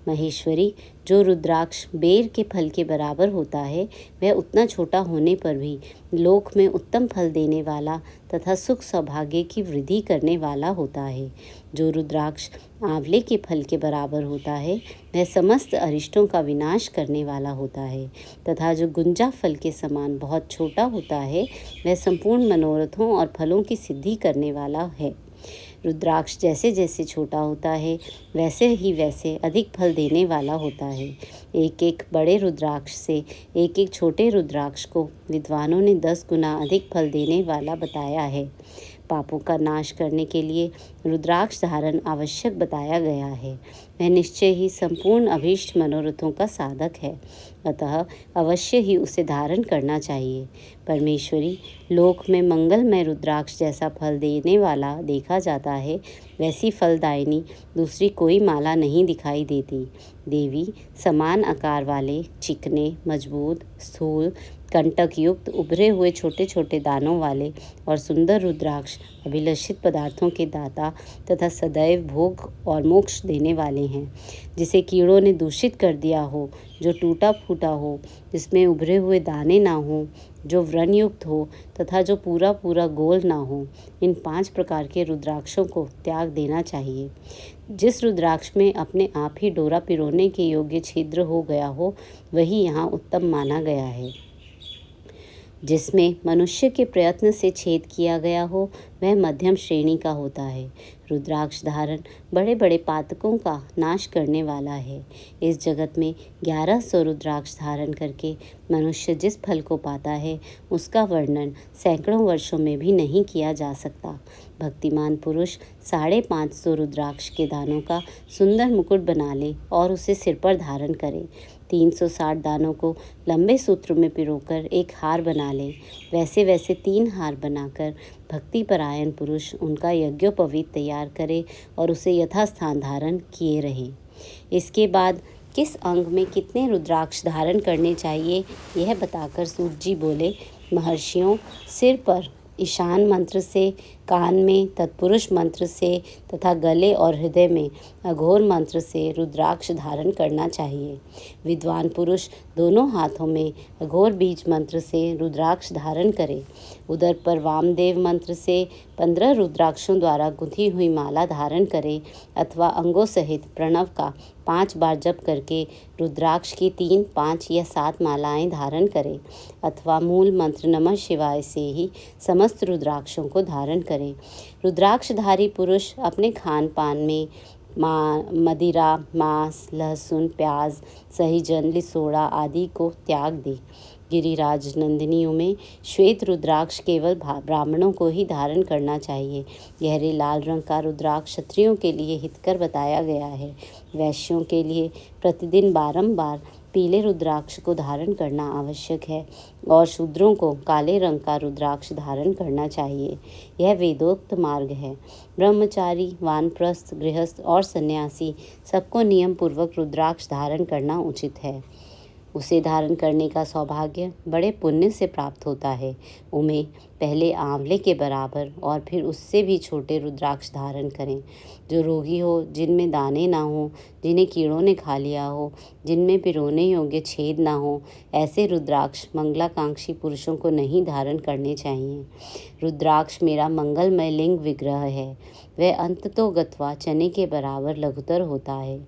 महेश्वरी, जो रुद्राक्ष बेर के फल के बराबर होता है वह उतना छोटा होने पर भी लोक में उत्तम फल देने वाला तथा सुख सौभाग्य की वृद्धि करने वाला होता है। जो रुद्राक्ष आंवले के फल के बराबर होता है वह समस्त अरिष्टों का विनाश करने वाला होता है तथा जो गुंजा फल के समान बहुत छोटा होता है वह संपूर्ण मनोरथों और फलों की सिद्धि करने वाला है। रुद्राक्ष जैसे जैसे छोटा होता है वैसे ही वैसे अधिक फल देने वाला होता है। एक एक बड़े रुद्राक्ष से एक एक छोटे रुद्राक्ष को विद्वानों ने 10 गुना अधिक फल देने वाला बताया है। पापों का नाश करने के लिए रुद्राक्ष धारण आवश्यक बताया गया है। वह निश्चय ही संपूर्ण अभीष्ट मनोरथों का साधक है, अतः अवश्य ही उसे धारण करना चाहिए। परमेश्वरी लोक में मंगलमय रुद्राक्ष जैसा फल देने वाला देखा जाता है, वैसी फलदायिनी दूसरी कोई माला नहीं दिखाई देती। देवी समान आकार वाले, चिकने, मजबूत, स्थूल, कंटक युक्त, उभरे हुए छोटे छोटे दानों वाले और सुंदर रुद्राक्ष अभिलषित पदार्थों के दाता तथा सदैव भोग और मोक्ष देने वाले हैं। जिसे कीड़ों ने दूषित कर दिया हो, जो टूटा फूटा हो, जिसमें उभरे हुए दाने ना हो, जो व्रणयुक्त हो तथा जो पूरा पूरा गोल ना हो, इन 5 प्रकार के रुद्राक्षों को त्याग देना चाहिए। जिस रुद्राक्ष में अपने आप ही डोरा पिरोने के योग्य छिद्र हो गया हो, वही यहाँ उत्तम माना गया है। जिसमें मनुष्य के प्रयत्न से छेद किया गया हो, वह मध्यम श्रेणी का होता है। रुद्राक्ष धारण बड़े बड़े पातकों का नाश करने वाला है। इस जगत में 1100 रुद्राक्ष धारण करके मनुष्य जिस फल को पाता है, उसका वर्णन सैकड़ों वर्षों में भी नहीं किया जा सकता। भक्तिमान पुरुष 550 रुद्राक्ष के दानों का सुंदर मुकुट बना ले और उसे सिर पर धारण करे। 360 दानों को लंबे सूत्र में पिरोकर एक हार बना ले। वैसे वैसे 3 हार बनाकर भक्तिपरायण पुरुष उनका यज्ञोपवीत तैयार करे और उसे यथास्थान धारण किए रहे। इसके बाद किस अंग में कितने रुद्राक्ष धारण करने चाहिए, यह बताकर सूत जी बोले, महर्षियों, सिर पर ईशान मंत्र से, कान में तत्पुरुष मंत्र से तथा गले और हृदय में अघोर मंत्र से रुद्राक्ष धारण करना चाहिए। विद्वान पुरुष दोनों हाथों में अघोर बीज मंत्र से रुद्राक्ष धारण करे। उदर पर वामदेव मंत्र से 15 रुद्राक्षों द्वारा गुंथी हुई माला धारण करे अथवा अंगों सहित प्रणव का 5 बार जप करके रुद्राक्ष की 3, 5 या 7 मालाएं धारण करे अथवा मूल मंत्र नमः शिवाय से ही समस्त रुद्राक्षों को धारण करे। रुद्राक्षधारी पुरुष अपने खान पान में मदिरा, मांस, लहसुन, प्याज, सहीजन, लिसोड़ा आदि को त्याग दे। गिरिराज नंदिनियों में श्वेत रुद्राक्ष केवल ब्राह्मणों को ही धारण करना चाहिए। गहरे लाल रंग का रुद्राक्ष क्षत्रियों के लिए हितकर बताया गया है। वैश्यों के लिए प्रतिदिन बारंबार पीले रुद्राक्ष को धारण करना आवश्यक है और शूद्रों को काले रंग का रुद्राक्ष धारण करना चाहिए। यह वेदोक्त मार्ग है। ब्रह्मचारी, वानप्रस्थ, गृहस्थ और सन्यासी सबको नियम पूर्वक रुद्राक्ष धारण करना उचित है। उसे धारण करने का सौभाग्य बड़े पुण्य से प्राप्त होता है। उमें पहले आंवले के बराबर और फिर उससे भी छोटे रुद्राक्ष धारण करें। जो रोगी हो, जिनमें दाने ना हो, जिन्हें कीड़ों ने खा लिया हो, जिनमें पिरोने योग्य छेद ना हो, ऐसे रुद्राक्ष मंगलाकांक्षी पुरुषों को नहीं धारण करने चाहिए। रुद्राक्ष मेरा मंगलमय लिंग विग्रह है। वह अंततो गत्वा चने के बराबर लघुतर होता है।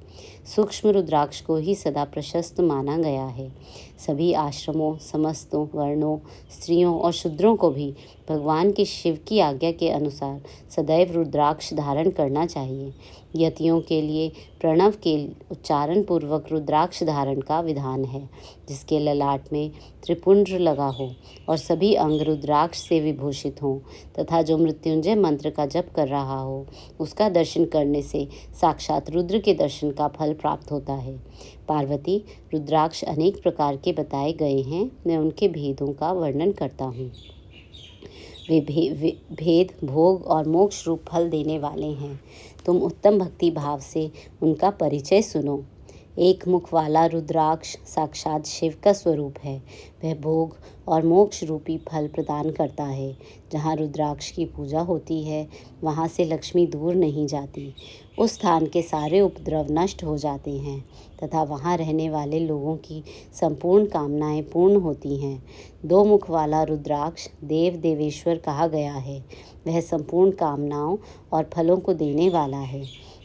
सूक्ष्म रुद्राक्ष को ही सदा प्रशस्त माना गया है। सभी आश्रमों, समस्तों वर्णों, स्त्रियों और शूद्रों को भी भगवान के शिव की आज्ञा के अनुसार सदैव रुद्राक्ष धारण करना चाहिए। यतियों के लिए प्रणव के उच्चारण पूर्वक रुद्राक्ष धारण का विधान है, जिसके ललाट में त्रिपुंड्र लगा हो और सभी अंग रुद्राक्ष से विभूषित हों तथा जो मृत्युंजय मंत्र का जप कर रहा हो, उसका दर्शन करने से साक्षात रुद्र के दर्शन का फल प्राप्त होता है। पार्वती, रुद्राक्ष अनेक प्रकार के बताए गए हैं। मैं उनके भेदों का वर्णन करता हूँ। वे भेद भोग और मोक्ष रूप फल देने वाले हैं। तुम उत्तम भक्ति भाव से उनका परिचय सुनो। एक मुख वाला रुद्राक्ष साक्षात शिव का स्वरूप है। वह भोग और मोक्ष रूपी फल प्रदान करता है। जहाँ रुद्राक्ष की पूजा होती है, वहाँ से लक्ष्मी दूर नहीं जाती। उस स्थान के सारे उपद्रव नष्ट हो जाते हैं तथा वहाँ रहने वाले लोगों की संपूर्ण कामनाएं पूर्ण होती हैं। 2 मुख वाला रुद्राक्ष देव देवेश्वर कहा गया है। वह संपूर्ण कामनाओं और फलों को देने वाला है।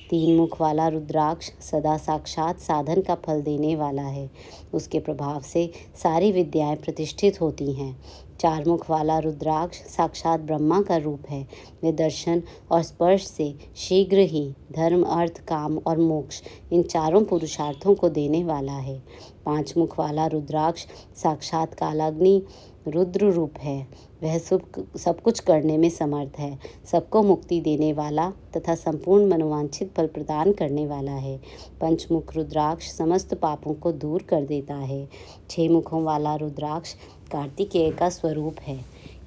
3 मुख वाला रुद्राक्ष सदा साक्षात साधन का फल देने वाला है। उसके प्रभाव से सारी विद्याएं प्रतिष्ठित होती हैं। 4 मुख वाला रुद्राक्ष साक्षात ब्रह्मा का रूप है। वह दर्शन और स्पर्श से शीघ्र ही धर्म, अर्थ, काम और मोक्ष इन चारों पुरुषार्थों को देने वाला है। 5 मुख वाला रुद्राक्ष साक्षात कालाग्नि रुद्र रूप है। वह सब कुछ करने में समर्थ है, सबको मुक्ति देने वाला तथा संपूर्ण मनोवांछित फल प्रदान करने वाला है। 5 मुख रुद्राक्ष समस्त पापों को दूर कर देता है। 6 मुखों वाला रुद्राक्ष कार्तिकेय का स्वरूप है।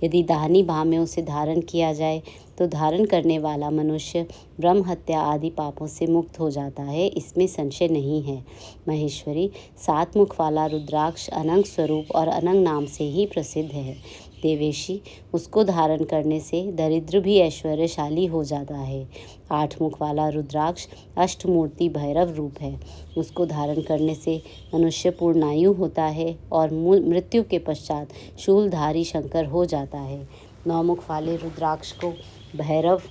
यदि दाहिनी बाह में उसे धारण किया जाए तो धारण करने वाला मनुष्य ब्रह्म हत्या आदि पापों से मुक्त हो जाता है, इसमें संशय नहीं है। महेश्वरी 7 मुख वाला रुद्राक्ष अनंग स्वरूप और अनंग नाम से ही प्रसिद्ध है। देवेशी उसको धारण करने से दरिद्र भी ऐश्वर्यशाली हो जाता है। 8 मुख वाला रुद्राक्ष अष्टमूर्ति भैरव रूप है। उसको धारण करने से मनुष्य पूर्णायु होता है और मृत्यु के पश्चात शूलधारी शंकर हो जाता है। 9 मुख वाले रुद्राक्ष को भैरव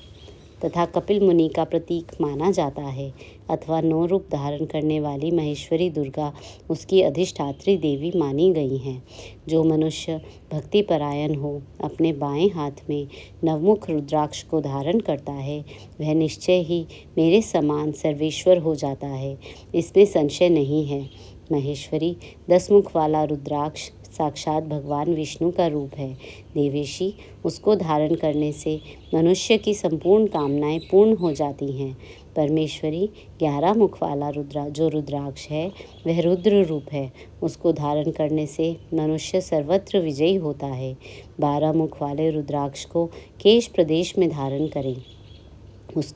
तथा कपिल मुनि का प्रतीक माना जाता है, अथवा 9 रूप धारण करने वाली महेश्वरी दुर्गा उसकी अधिष्ठात्री देवी मानी गई हैं। जो मनुष्य भक्तिपरायण हो अपने बाएं हाथ में नवमुख रुद्राक्ष को धारण करता है, वह निश्चय ही मेरे समान सर्वेश्वर हो जाता है, इसमें संशय नहीं है। महेश्वरी 10 मुख वाला रुद्राक्ष साक्षात भगवान विष्णु का रूप है। देवेशी उसको धारण करने से मनुष्य की संपूर्ण कामनाएं पूर्ण हो जाती हैं। परमेश्वरी 11 मुख वाला जो रुद्राक्ष है वह रुद्र रूप है। उसको धारण करने से मनुष्य सर्वत्र विजयी होता है। 12 मुख वाले रुद्राक्ष को केश प्रदेश में धारण करें। उस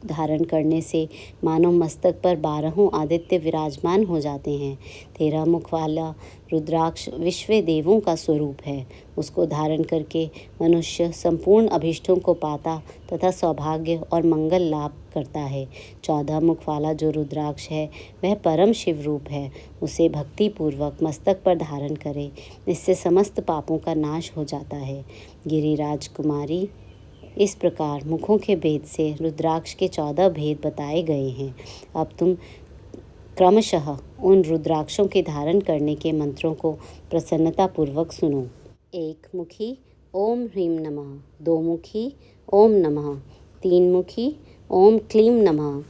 धारण करने से मानव मस्तक पर 12 आदित्य विराजमान हो जाते हैं। 13 मुख वाला रुद्राक्ष विश्व देवों का स्वरूप है। उसको धारण करके मनुष्य संपूर्ण अभीष्टों को पाता तथा सौभाग्य और मंगल लाभ करता है। 14 मुख वाला जो रुद्राक्ष है वह परम शिव रूप है। उसे भक्ति पूर्वक मस्तक पर धारण करें, इससे समस्त पापों का नाश हो जाता है। गिरिराज कुमारी इस प्रकार मुखों के भेद से रुद्राक्ष के 14 भेद बताए गए हैं। अब तुम क्रमशः उन रुद्राक्षों के धारण करने के मंत्रों को प्रसन्नता पूर्वक सुनो। 1 मुखी ओम ह्रीं नमः, 2 मुखी ओम नमः, 3 मुखी ओम क्लीं नमः,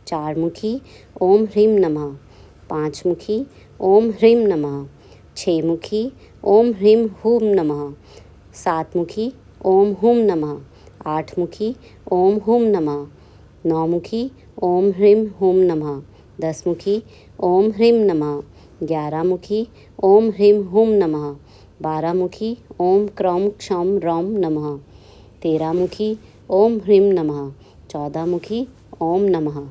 4 मुखी ओम ह्रीं नमः, 5 मुखी ओम ह्रीं नमः, 6 मुखी ओम ह्रीं हूं नमः, 7 मुखी ओम हूं नमः, 8 मुखी ओम हुम नमः, 9 मुखी ओम ह्रीं हूं नमः, 10 मुखी ओम ह्रीं नमः, 11 मुखी ओम ह्रीं हूं नमः, 12 मुखी ओम क्रौं क्षौं रौं नमः, 13 मुखी ओम ह्रीं नमः, 14 मुखी ओम नमः।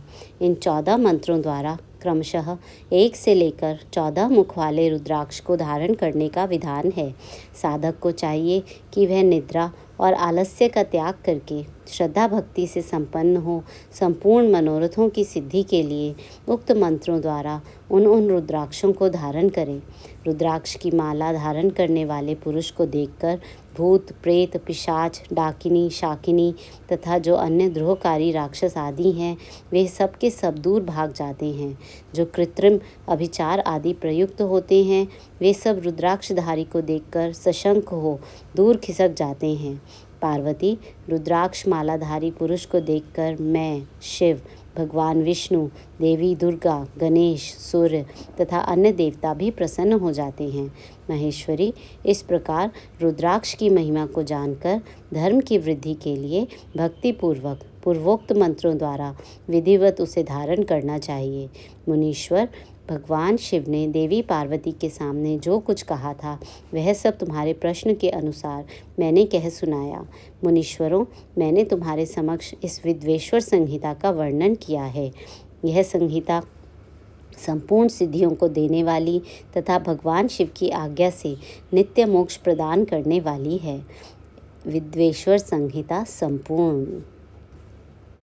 इन 14 मंत्रों द्वारा क्रमशः 1 से लेकर 14 मुख वाले रुद्राक्ष को धारण करने का विधान है। साधक को चाहिए कि वह निद्रा और आलस्य का त्याग करके श्रद्धा भक्ति से संपन्न हो संपूर्ण मनोरथों की सिद्धि के लिए उक्त मंत्रों द्वारा उन रुद्राक्षों को धारण करें। रुद्राक्ष की माला धारण करने वाले पुरुष को देखकर भूत, प्रेत, पिशाच, डाकिनी, शाकिनी तथा जो अन्य द्रोहकारी राक्षस आदि हैं वे सब के सब दूर भाग जाते हैं। जो कृत्रिम अभिचार आदि प्रयुक्त होते हैं वे सब रुद्राक्षधारी को देखकर सशंक हो दूर खिसक जाते हैं। पार्वती रुद्राक्ष मालाधारी पुरुष को देखकर मैं, शिव, भगवान विष्णु, देवी दुर्गा, गणेश, सूर्य तथा अन्य देवता भी प्रसन्न हो जाते हैं। महेश्वरी इस प्रकार रुद्राक्ष की महिमा को जानकर धर्म की वृद्धि के लिए भक्तिपूर्वक पूर्वोक्त मंत्रों द्वारा विधिवत उसे धारण करना चाहिए। मुनीश्वर भगवान शिव ने देवी पार्वती के सामने जो कुछ कहा था वह सब तुम्हारे प्रश्न के अनुसार मैंने कह सुनाया। मुनीश्वरों, मैंने तुम्हारे समक्ष इस विद्वेश्वर संहिता का वर्णन किया है। यह संहिता संपूर्ण सिद्धियों को देने वाली तथा भगवान शिव की आज्ञा से नित्य मोक्ष प्रदान करने वाली है। विद्वेश्वर संहिता संपूर्ण।